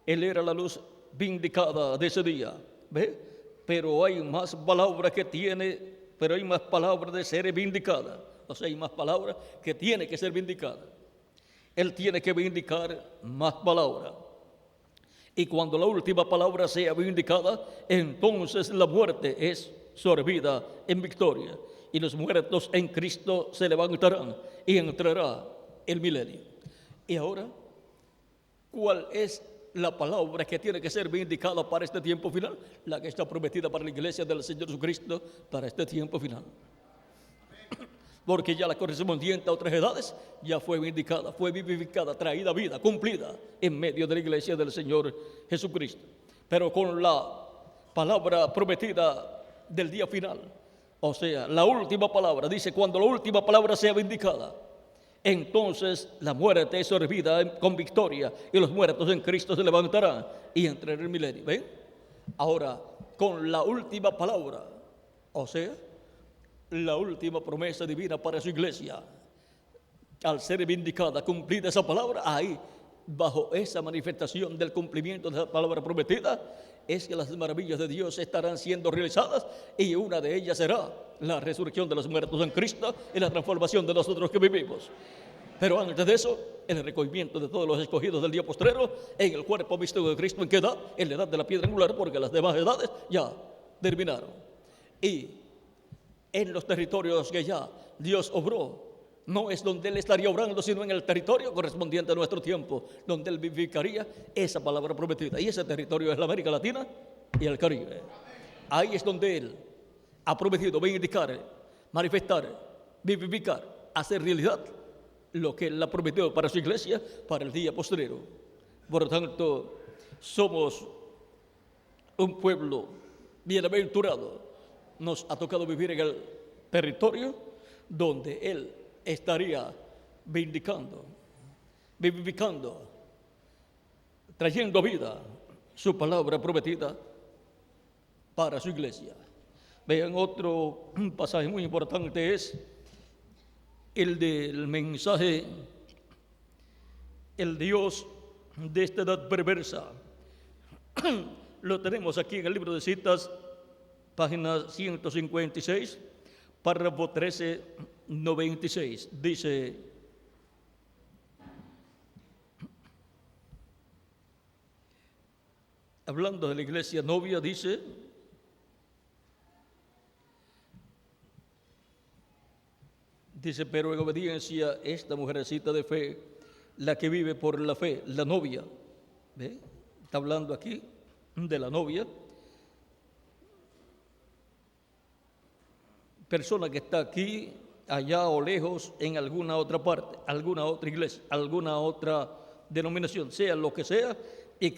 Él era la luz vindicada de ese día, ¿ve? Pero hay más palabras que tiene, pero hay más palabras de ser vindicada, o sea, hay más palabras que tiene que ser vindicada. Él tiene que vindicar más palabras. Y cuando la última palabra sea vindicada, entonces la muerte es sorbida en victoria, y los muertos en Cristo se levantarán y entrará el milenio. Y ahora, ¿cuál es la palabra que tiene que ser vindicada para este tiempo final? La que está prometida para la iglesia del Señor Jesucristo para este tiempo final. Porque ya la correspondiente a otras edades ya fue vindicada, fue vivificada, traída a vida, cumplida en medio de la iglesia del Señor Jesucristo. Pero con la palabra prometida del día final. O sea, la última palabra. Dice, cuando la última palabra sea vindicada, entonces la muerte es sorbida con victoria y los muertos en Cristo se levantarán y entrarán en el milenio. ¿Ven? Ahora, con la última palabra, o sea, la última promesa divina para su iglesia, al ser vindicada, cumplida esa palabra, ahí, bajo esa manifestación del cumplimiento de la palabra prometida, es que las maravillas de Dios estarán siendo realizadas, y una de ellas será la resurrección de los muertos en Cristo y la transformación de nosotros que vivimos. Pero antes de eso, el recogimiento de todos los escogidos del día postrero en el cuerpo místico de Cristo. ¿En qué edad? En la edad de la piedra angular, porque las demás edades ya terminaron. Y en los territorios que ya Dios obró, no es donde Él estaría obrando, sino en el territorio correspondiente a nuestro tiempo, donde Él vivificaría esa palabra prometida. Y ese territorio es la América Latina y el Caribe. Ahí es donde Él ha prometido vindicar, manifestar, vivificar, hacer realidad lo que Él ha prometido para su iglesia, para el día postrero. Por lo tanto, somos un pueblo bienaventurado. Nos ha tocado vivir en el territorio donde Él estaría vindicando, vivificando, trayendo vida su palabra prometida para su iglesia. Vean, otro pasaje muy importante es el del mensaje, el Dios de esta edad perversa. Lo tenemos aquí en el libro de citas, página 156, párrafo 1396. Dice: hablando de la iglesia novia, dice: pero en obediencia esta mujercita de fe, la que vive por la fe, la novia. ¿Ve? Está hablando aquí de la novia, persona que está aquí, allá o lejos, en alguna otra parte, alguna otra iglesia, alguna otra denominación, sea lo que sea, y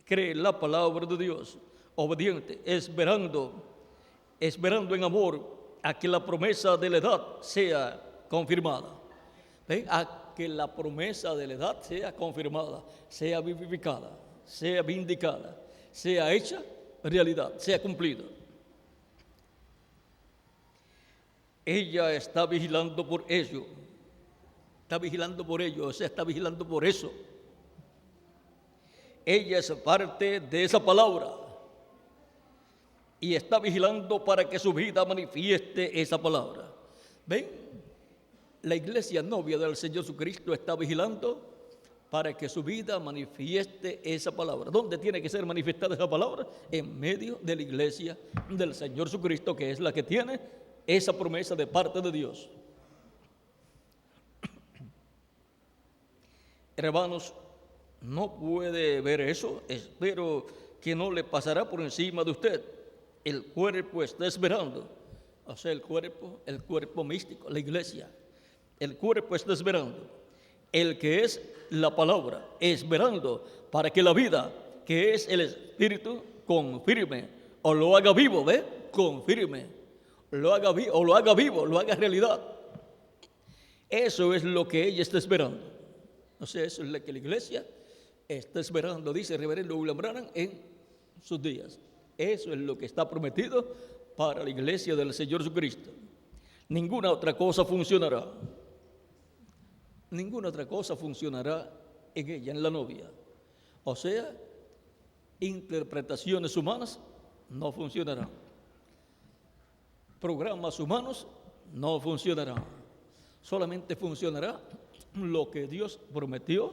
cree la palabra de Dios, obediente, esperando en amor a que la promesa de la edad sea confirmada. ¿Ven? A que la promesa de la edad sea confirmada, sea vivificada, sea vindicada, sea hecha realidad, sea cumplida. Ella está vigilando por ello, o sea, está vigilando por eso. Ella es parte de esa palabra y está vigilando para que su vida manifieste esa palabra. ¿Ven? La iglesia novia del Señor Jesucristo está vigilando para que su vida manifieste esa palabra. ¿Dónde tiene que ser manifestada esa palabra? En medio de la iglesia del Señor Jesucristo, que es la que tiene esa promesa de parte de Dios. Hermanos, no puede ver eso. Espero que no le pasará por encima de usted. El cuerpo está esperando, o sea, el cuerpo místico, la iglesia. El cuerpo está esperando, el que es la palabra, esperando para que la vida, que es el Espíritu, confirme o lo haga vivo, ¿ve? Confirme, lo haga vivo, lo haga realidad. Eso es lo que ella está esperando. O sea, eso es lo que la iglesia está esperando, dice el reverendo William Branham en sus días. Eso es lo que está prometido para la iglesia del Señor Jesucristo. Ninguna otra cosa funcionará. Ninguna otra cosa funcionará en ella, en la novia. O sea, interpretaciones humanas no funcionarán. Programas humanos no funcionarán. Solamente funcionará lo que Dios prometió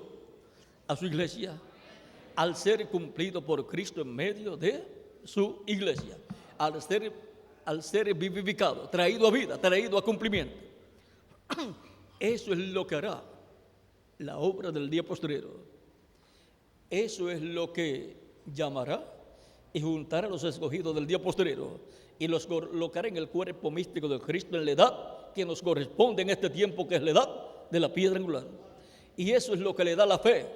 a su iglesia al ser cumplido por Cristo en medio de su iglesia, al ser vivificado, traído a vida, traído a cumplimiento. Eso es lo que hará la obra del día postrero. Eso es lo que llamará y juntará a los escogidos del día postrero y los colocará en el cuerpo místico de Cristo en la edad que nos corresponde en este tiempo, que es la edad de la piedra angular. Y eso es lo que le da la fe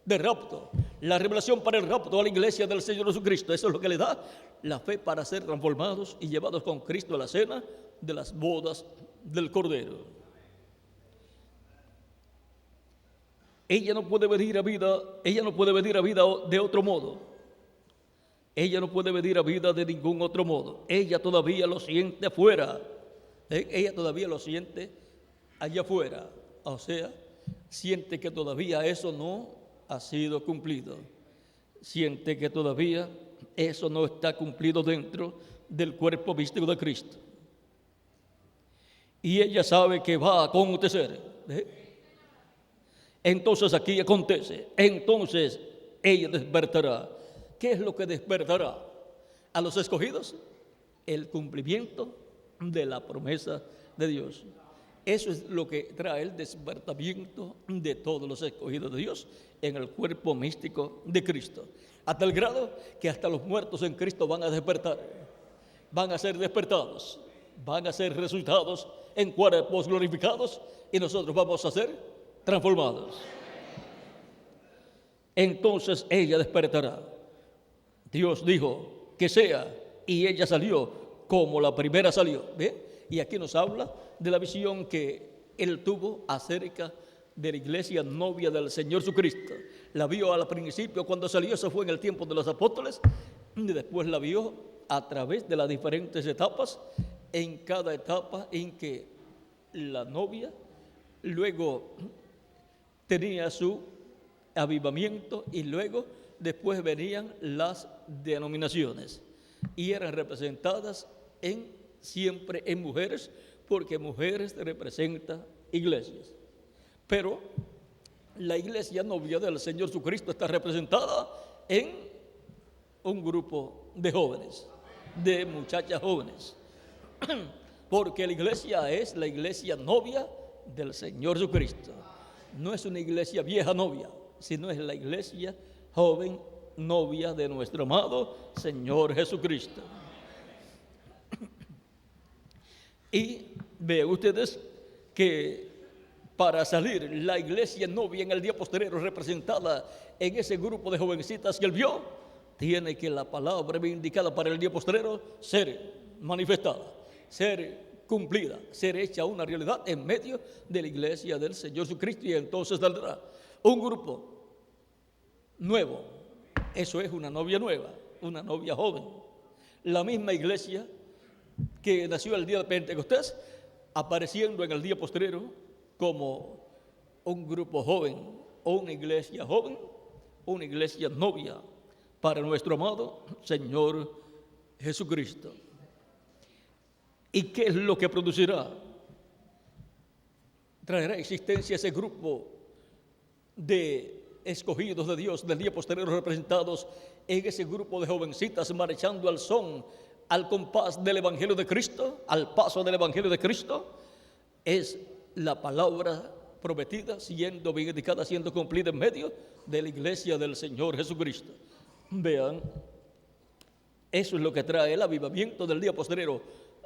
de rapto, La revelación para el rapto a la iglesia del Señor Jesucristo. Eso es lo que le da la fe para ser transformados y llevados con Cristo a la cena de las bodas del Cordero. Ella no puede venir a vida de otro modo. Ella no puede venir a vida de ningún otro modo. Ella todavía lo siente afuera. Ella todavía lo siente allá afuera. O sea, siente que todavía eso no ha sido cumplido. Siente que todavía eso no está cumplido dentro del cuerpo místico de Cristo. Y ella sabe que va a acontecer. Entonces aquí acontece. Entonces ella despertará. ¿Qué es lo que despertará a los escogidos? El cumplimiento de la promesa de Dios. Eso es lo que trae el despertamiento de todos los escogidos de Dios en el cuerpo místico de Cristo. A tal grado que hasta los muertos en Cristo van a despertar, van a ser despertados, van a ser resucitados en cuerpos glorificados y nosotros vamos a ser transformados. Entonces ella despertará. Dios dijo que sea y ella salió como la primera salió. ¿Ve? Y aquí nos habla de la visión que él tuvo acerca de la iglesia novia del Señor Jesucristo. La vio al principio cuando salió, eso fue en el tiempo de los apóstoles, y después la vio a través de las diferentes etapas, en cada etapa en que la novia luego tenía su avivamiento y luego después venían las denominaciones y eran representadas siempre en mujeres, porque mujeres representan iglesias. Pero la iglesia novia del Señor Jesucristo está representada en un grupo de jóvenes, de muchachas jóvenes, porque la iglesia es la iglesia novia del Señor Jesucristo. No es una iglesia vieja novia, sino es la iglesia joven novia de nuestro amado Señor Jesucristo. Y vean ustedes que para salir la iglesia novia en el día posterior representada en ese grupo de jovencitas que él vio, tiene que la palabra indicada para el día posterior ser manifestada, ser cumplida, ser hecha una realidad en medio de la iglesia del Señor Jesucristo, y entonces saldrá un grupo nuevo. Eso es una novia nueva, una novia joven. La misma iglesia que nació el día de Pentecostés, apareciendo en el día posterior como un grupo joven, o una iglesia joven, una iglesia novia para nuestro amado Señor Jesucristo. ¿Y qué es lo que producirá? Traerá existencia ese grupo de escogidos de Dios del día posterior, representados en ese grupo de jovencitas marchando al son, al compás del Evangelio de Cristo, al paso del Evangelio de Cristo. Es la palabra prometida siendo vindicada, siendo cumplida en medio de la iglesia del Señor Jesucristo. Vean, eso es lo que trae el avivamiento del día posterior.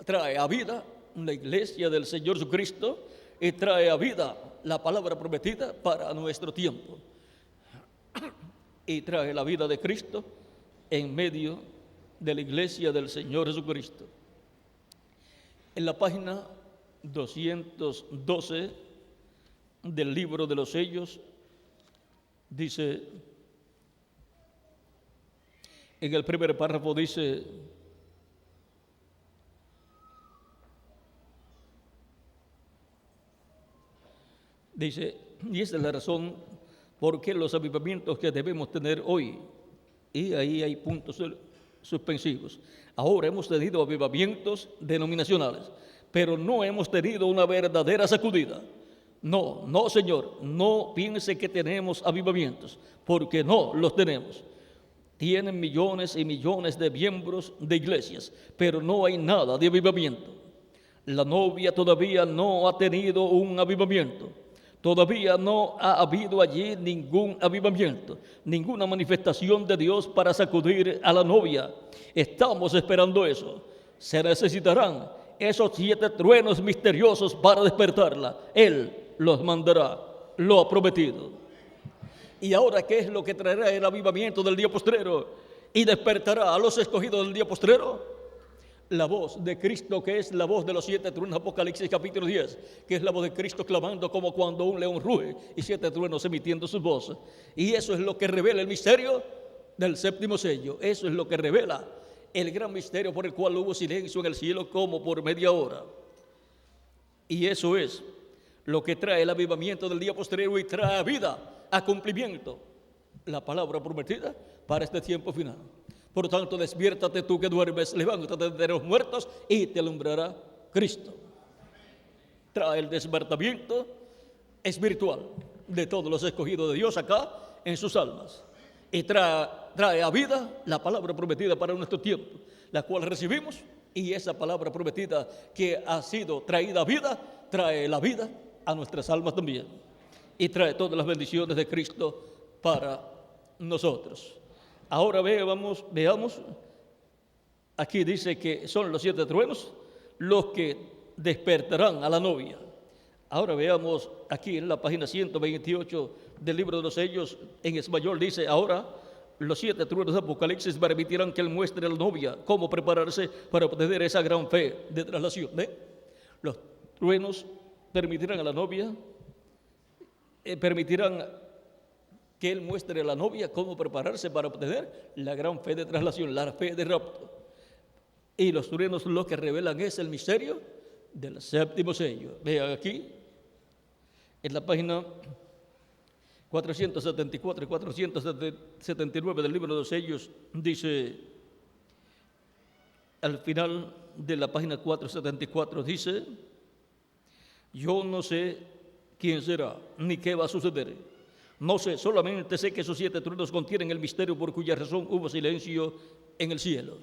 Trae a vida la iglesia del Señor Jesucristo y trae a vida la palabra prometida para nuestro tiempo. Y trae la vida de Cristo en medio de la iglesia del Señor Jesucristo. En la página 212 del libro de los sellos dice, en el primer párrafo dice: y esa es la razón por qué los avivamientos que debemos tener hoy, y ahí hay puntos suspensivos. Ahora hemos tenido avivamientos denominacionales, pero no hemos tenido una verdadera sacudida. No, no, Señor, no piense que tenemos avivamientos, porque no los tenemos. Tienen millones y millones de miembros de iglesias, pero no hay nada de avivamiento. La novia todavía no ha tenido un avivamiento. Todavía no ha habido allí ningún avivamiento, ninguna manifestación de Dios para sacudir a la novia. Estamos esperando eso. Se necesitarán esos 7 truenos misteriosos para despertarla. Él los mandará, lo ha prometido. ¿Y ahora qué es lo que traerá el avivamiento del día postrero y despertará a los escogidos del día postrero? La voz de Cristo, que es la voz de los 7 truenos, Apocalipsis capítulo 10, que es la voz de Cristo clamando como cuando un león ruge, y 7 truenos emitiendo sus voces. Y eso es lo que revela el misterio del séptimo sello. Eso es lo que revela el gran misterio por el cual hubo silencio en el cielo como por media hora. Y eso es lo que trae el avivamiento del día postrero y trae vida a cumplimiento la palabra prometida para este tiempo final. Por tanto, despiértate tú que duermes, levántate de los muertos y te alumbrará Cristo. Trae el despertamiento espiritual de todos los escogidos de Dios acá en sus almas. Y trae a vida la palabra prometida para nuestro tiempo, la cual recibimos, y esa palabra prometida que ha sido traída a vida, trae la vida a nuestras almas también. Y trae todas las bendiciones de Cristo para nosotros. Ahora veamos, aquí dice que son los 7 truenos los que despertarán a la novia. Ahora veamos aquí en la página 128 del libro de los sellos, en español dice: ahora los 7 truenos de Apocalipsis permitirán que él muestre a la novia cómo prepararse para obtener esa gran fe de traslación. Los truenos permitirán a la novia, permitirán que él muestre a la novia cómo prepararse para obtener la gran fe de traslación, la fe de rapto. Y los truenos lo que revelan es el misterio del séptimo sello. Vean aquí, en la página 474 y 479 del libro de los sellos, dice, al final de la página 474, dice: yo no sé quién será, ni qué va a suceder. No sé, solamente sé que esos 7 truenos contienen el misterio por cuya razón hubo silencio en el cielo.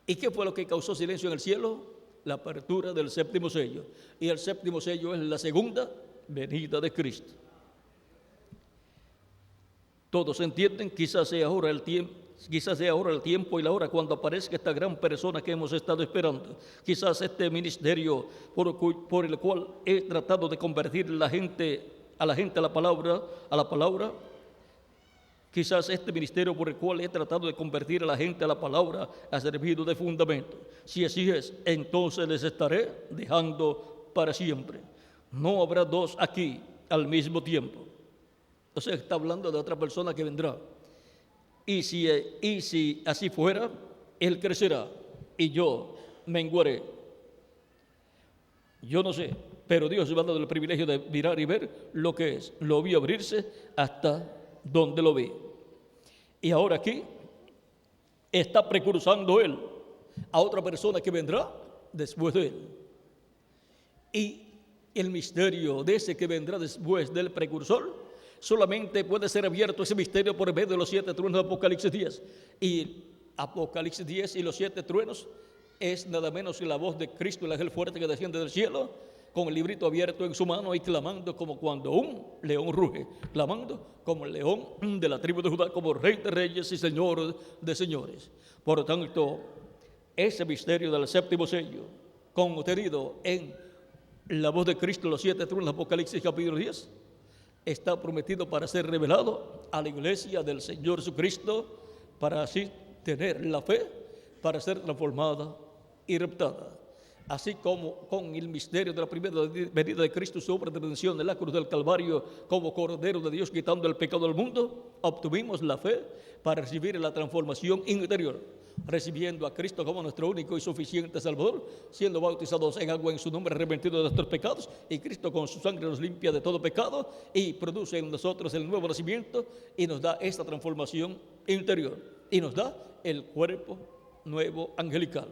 ¿Y qué fue lo que causó silencio en el cielo? La apertura del séptimo sello. Y el séptimo sello es la segunda venida de Cristo. Todos entienden, quizás sea ahora el tiempo y la hora cuando aparezca esta gran persona que hemos estado esperando. Quizás este ministerio por el cual he tratado de convertir a la gente a la palabra. Quizás este ministerio por el cual he tratado de convertir a la gente a la palabra ha servido de fundamento. Si así es, entonces les estaré dejando para siempre. No habrá 2 aquí al mismo tiempo. O sea, está hablando de otra persona que vendrá. Y si así fuera, él crecerá y yo menguaré. Yo no sé, pero Dios me ha dado el privilegio de mirar y ver lo que es. Lo vi abrirse hasta donde lo vi. Y ahora aquí está precursando él a otra persona que vendrá después de él. Y el misterio de ese que vendrá después del precursor, solamente puede ser abierto ese misterio por medio de los 7 truenos de Apocalipsis 10. Y Apocalipsis 10 y los 7 truenos es nada menos que la voz de Cristo, el ángel fuerte que desciende del cielo, con el librito abierto en su mano y clamando como cuando un león ruge, clamando como el león de la tribu de Judá, como Rey de reyes y Señor de señores. Por lo tanto, ese misterio del séptimo sello, contenido en la voz de Cristo, los 7 truenos de Apocalipsis capítulo 10, está prometido para ser revelado a la iglesia del Señor Jesucristo, para así tener la fe, para ser transformada y raptada. Así como con el misterio de la primera venida de Cristo, su obra de redención en la cruz del Calvario, como Cordero de Dios quitando el pecado del mundo, obtuvimos la fe para recibir la transformación interior, recibiendo a Cristo como nuestro único y suficiente Salvador, siendo bautizados en agua en su nombre, arrepentidos de nuestros pecados, y Cristo con su sangre nos limpia de todo pecado y produce en nosotros el nuevo nacimiento y nos da esta transformación interior y nos da el cuerpo nuevo angelical.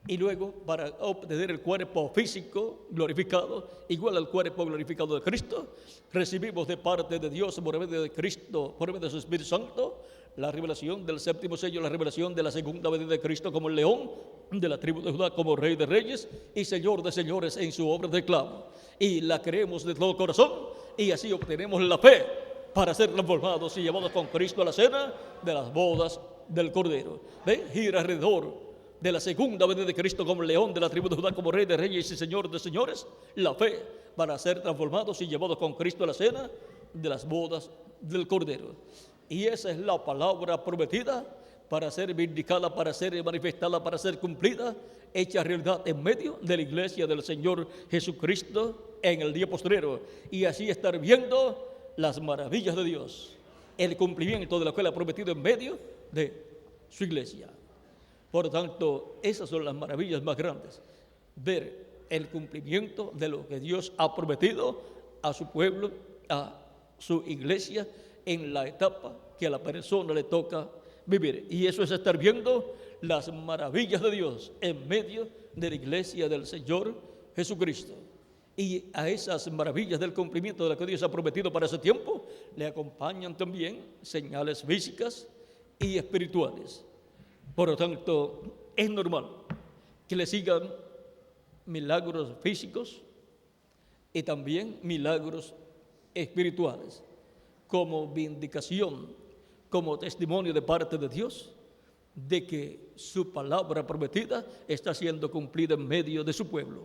Y luego, para obtener el cuerpo físico glorificado, igual al cuerpo glorificado de Cristo, recibimos de parte de Dios, por medio de Cristo, por medio de su Espíritu Santo, la revelación del séptimo sello, la revelación de la segunda venida de Cristo como el león de la tribu de Judá, como Rey de reyes y Señor de señores en su obra de clavo. Y la creemos de todo corazón, y así obtenemos la fe para ser transformados y llevados con Cristo a la cena de las bodas del Cordero. ¿Ven? Gira alrededor de la segunda venida de Cristo como león de la tribu de Judá, como Rey de reyes y Señor de señores, la fe para ser transformados y llevados con Cristo a la cena de las bodas del Cordero. Y esa es la palabra prometida para ser vindicada, para ser manifestada, para ser cumplida, hecha realidad en medio de la iglesia del Señor Jesucristo en el día postrero. Y así estar viendo las maravillas de Dios, el cumplimiento de lo que Él ha prometido en medio de su iglesia. Por lo tanto, esas son las maravillas más grandes, ver el cumplimiento de lo que Dios ha prometido a su pueblo, a su iglesia, en la etapa que a la persona le toca vivir. Y eso es estar viendo las maravillas de Dios en medio de la iglesia del Señor Jesucristo. Y a esas maravillas del cumplimiento de lo que Dios ha prometido para ese tiempo, le acompañan también señales físicas y espirituales. Por lo tanto, es normal que le sigan milagros físicos y también milagros espirituales, como vindicación, como testimonio de parte de Dios, de que su palabra prometida está siendo cumplida en medio de su pueblo.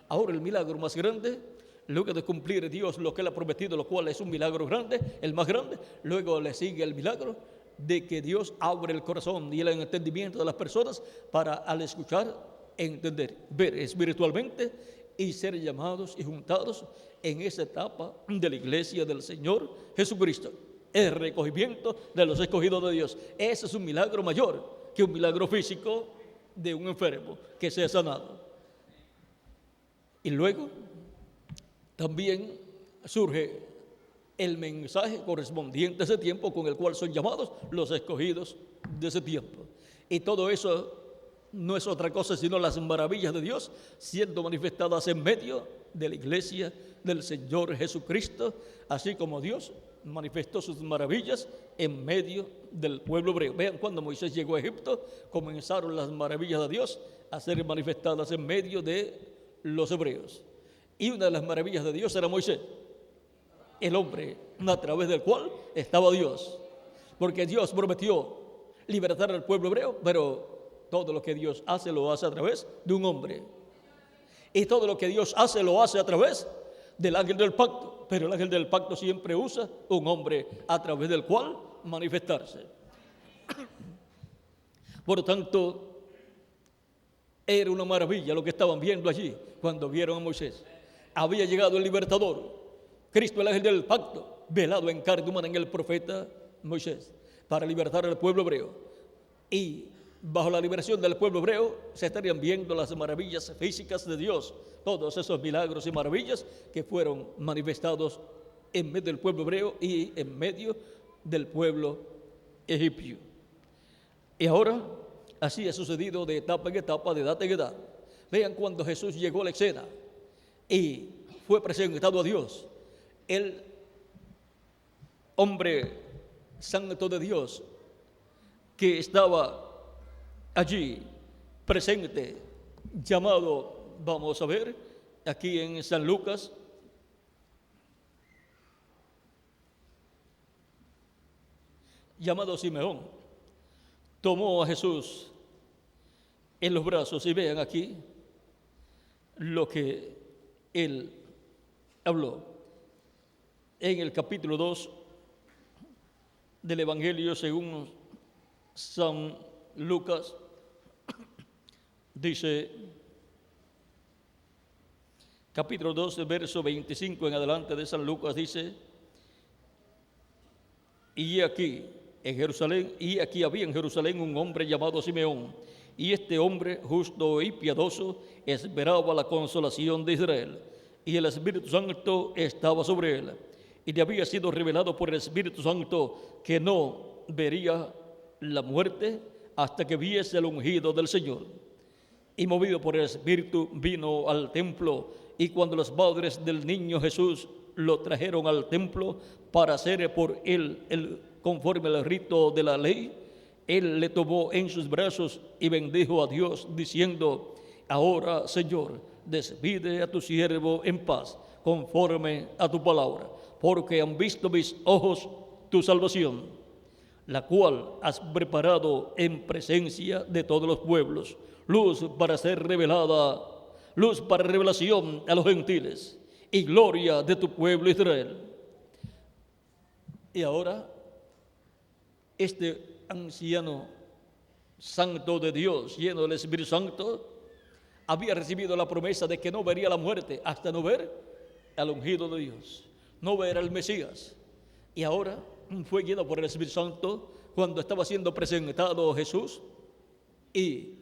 Ahora el milagro más grande, luego de cumplir Dios lo que Él ha prometido, lo cual es un milagro grande, el más grande, luego le sigue el milagro de que Dios abre el corazón y el entendimiento de las personas para, al escuchar, entender, ver espiritualmente y ser llamados y juntados en esa etapa de la iglesia del Señor Jesucristo. El recogimiento de los escogidos de Dios. Ese es un milagro mayor que un milagro físico de un enfermo que sea sanado. Y luego también surge el mensaje correspondiente a ese tiempo, con el cual son llamados los escogidos de ese tiempo. Y todo eso no es otra cosa sino las maravillas de Dios siendo manifestadas en medio de la iglesia del Señor Jesucristo, así como Dios manifestó sus maravillas en medio del pueblo hebreo. Vean, cuando Moisés llegó a Egipto, comenzaron las maravillas de Dios a ser manifestadas en medio de los hebreos. Y una de las maravillas de Dios era Moisés, el hombre a través del cual estaba Dios, porque Dios prometió libertar al pueblo hebreo, pero todo lo que Dios hace lo hace a través de un hombre, y todo lo que Dios hace lo hace a través del ángel del pacto, pero el ángel del pacto siempre usa un hombre a través del cual manifestarse. Por lo tanto, era una maravilla lo que estaban viendo allí cuando vieron a Moisés. Había llegado el libertador, Cristo, el ángel del pacto, velado en carne humana en el profeta Moisés, para libertar al pueblo hebreo. Y bajo la liberación del pueblo hebreo se estarían viendo las maravillas físicas de Dios, todos esos milagros y maravillas que fueron manifestados en medio del pueblo hebreo y en medio del pueblo egipcio. Y ahora, así ha sucedido de etapa en etapa, de edad en edad. Vean, cuando Jesús llegó a la escena y fue presentado a Dios, el hombre santo de Dios que estaba allí presente, llamado, vamos a ver, aquí en San Lucas, llamado Simeón, tomó a Jesús en los brazos y vean aquí lo que él habló. En el capítulo 2 del Evangelio según San Lucas, dice, capítulo 2, verso 25 en adelante de San Lucas, dice, y aquí en Jerusalén, y aquí había en Jerusalén un hombre llamado Simeón, y este hombre justo y piadoso esperaba la consolación de Israel, y el Espíritu Santo estaba sobre él, y le había sido revelado por el Espíritu Santo que no vería la muerte hasta que viese el ungido del Señor. Y movido por el Espíritu vino al templo, y cuando los padres del niño Jesús lo trajeron al templo para hacer por él conforme al rito de la ley, él le tomó en sus brazos y bendijo a Dios diciendo, ahora, Señor, despide a tu siervo en paz, conforme a tu palabra, porque han visto mis ojos tu salvación, la cual has preparado en presencia de todos los pueblos, luz para ser revelada, luz para revelación a los gentiles, y gloria de tu pueblo Israel. Y ahora, este anciano santo de Dios, lleno del Espíritu Santo, había recibido la promesa de que no vería la muerte hasta no ver al ungido de Dios, no ver al Mesías. Y ahora fue lleno por el Espíritu Santo cuando estaba siendo presentado Jesús, y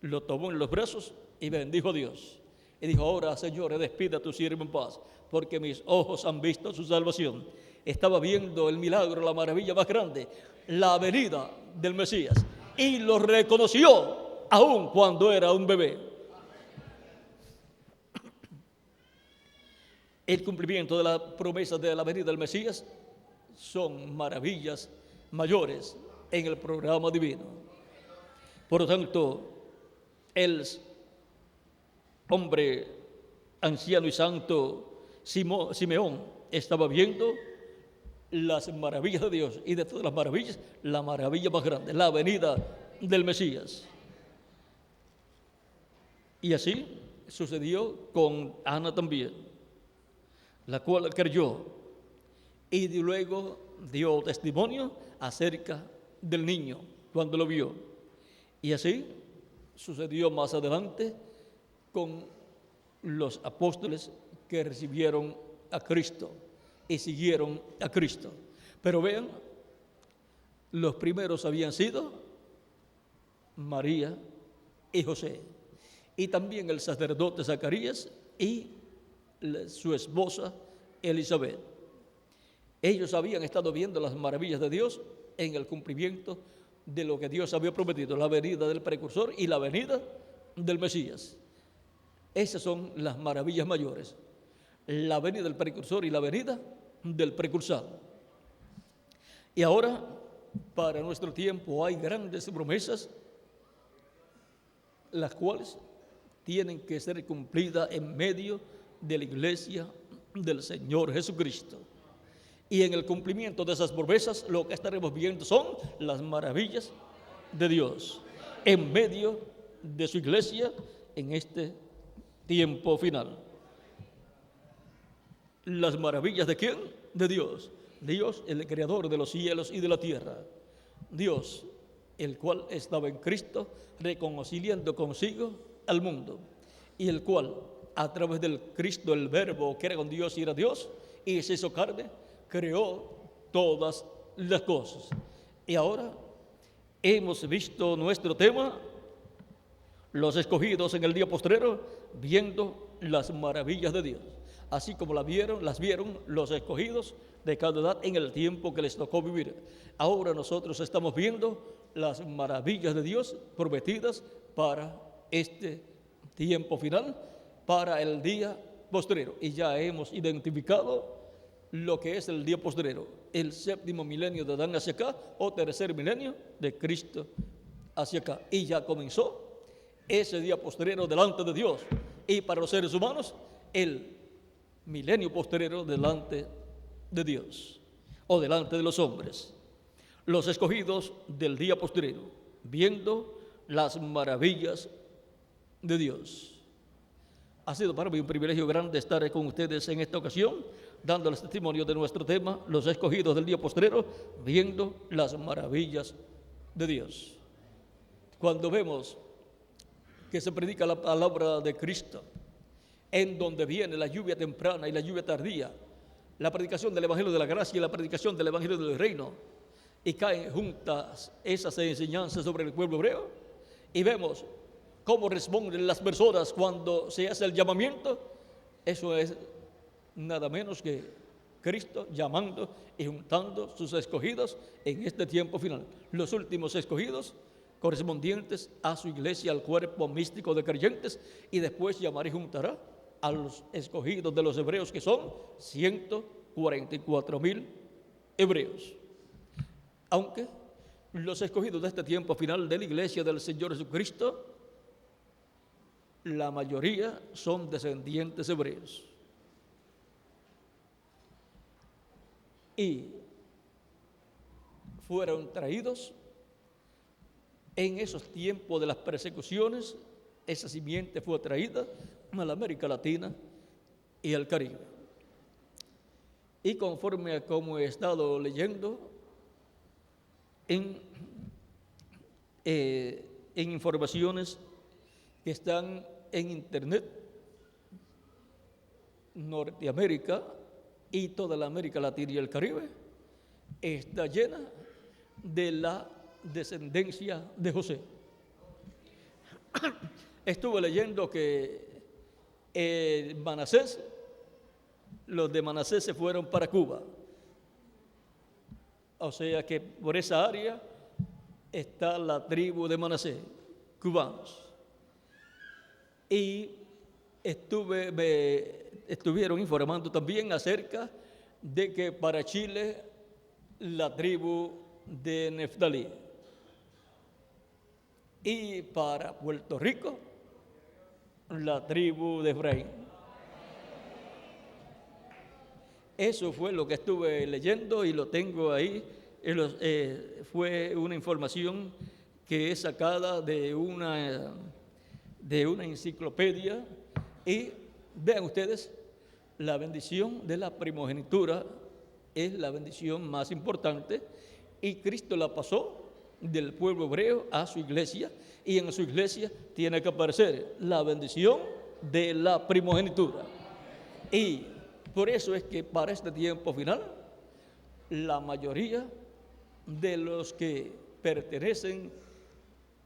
lo tomó en los brazos y bendijo a Dios. Y dijo: ahora, Señor, despida a tu siervo en paz, porque mis ojos han visto su salvación. Estaba viendo el milagro, la maravilla más grande, la venida del Mesías, y lo reconoció aún cuando era un bebé. El cumplimiento de la promesa de la venida del Mesías son maravillas mayores en el programa divino. Por lo tanto, el hombre anciano y santo Simeón estaba viendo las maravillas de Dios, y de todas las maravillas, la maravilla más grande, la venida del Mesías. Y así sucedió con Ana también, la cual creyó y luego dio testimonio acerca del niño cuando lo vio. Y así sucedió más adelante con los apóstoles que recibieron a Cristo y siguieron a Cristo. Pero vean, los primeros habían sido María y José, y también el sacerdote Zacarías y su esposa Elizabeth. Ellos habían estado viendo las maravillas de Dios en el cumplimiento de lo que Dios había prometido, la venida del precursor y la venida del Mesías. Esas son las maravillas mayores, la venida del precursor y la venida del precursor. Y ahora, para nuestro tiempo, hay grandes promesas, las cuales tienen que ser cumplidas en medio de la iglesia del Señor Jesucristo. Y en el cumplimiento de esas promesas, lo que estaremos viendo son las maravillas de Dios en medio de su iglesia en este tiempo final. ¿Las maravillas de quién? De Dios. Dios, el creador de los cielos y de la tierra. Dios, el cual estaba en Cristo reconciliando consigo al mundo, y el cual, a través del Cristo, el Verbo que era con Dios y era Dios y se hizo carne, creó todas las cosas. Y ahora hemos visto nuestro tema, los escogidos en el día postrero, viendo las maravillas de Dios, así como las vieron los escogidos de cada edad en el tiempo que les tocó vivir. Ahora nosotros estamos viendo las maravillas de Dios prometidas para este tiempo final, para el día postrero. Y ya hemos identificado lo que es el día postrero, el séptimo milenio de Adán hacia acá, o tercer milenio de Cristo hacia acá. Y ya comenzó ese día postrero delante de Dios, y para los seres humanos el milenio postrero delante de Dios, o delante de los hombres. Los escogidos del día postrero, viendo las maravillas de Dios. Ha sido para mí un privilegio grande estar con ustedes en esta ocasión, dándoles testimonio de nuestro tema, los escogidos del día postrero, viendo las maravillas de Dios. Cuando vemos que se predica la palabra de Cristo, en donde viene la lluvia temprana y la lluvia tardía, la predicación del Evangelio de la gracia y la predicación del Evangelio del reino, y caen juntas esas enseñanzas sobre el pueblo hebreo, y vemos cómo responden las personas cuando se hace el llamamiento. Eso es nada menos que Cristo llamando y juntando sus escogidos en este tiempo final. Los últimos escogidos correspondientes a su iglesia, al cuerpo místico de creyentes, y después llamará y juntará a los escogidos de los hebreos, que son 144,000 hebreos. Aunque los escogidos de este tiempo final de la iglesia del Señor Jesucristo, la mayoría son descendientes hebreos. Y fueron traídos en esos tiempos de las persecuciones. Esa simiente fue traída a la América Latina y al Caribe. y conforme a como he estado leyendo en informaciones que están en internet, Norteamérica y toda la América Latina y el Caribe está llena de la descendencia de José. Estuve leyendo que Manasés, los de Manasés se fueron para Cuba. O sea que por esa área está la tribu de Manasés, cubanos. Y estuvieron informando también acerca de que para Chile la tribu de Neftalí y para Puerto Rico la tribu de Efraín. Eso fue lo que estuve leyendo y lo tengo ahí. Fue una información que es sacada de una enciclopedia. Y vean ustedes, la bendición de la primogenitura es la bendición más importante, y Cristo la pasó del pueblo hebreo a su iglesia, y en su iglesia tiene que aparecer la bendición de la primogenitura. Y por eso es que para este tiempo final, la mayoría de los que pertenecen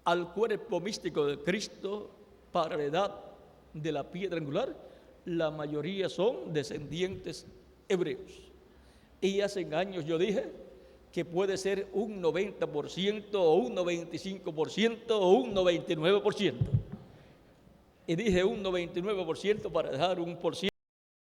al cuerpo místico de Cristo para la edad de la piedra angular, la mayoría son descendientes hebreos. Y hace años yo dije que puede ser un 90% o un 95% o un 99%. Y dije un 99% para dejar un 1%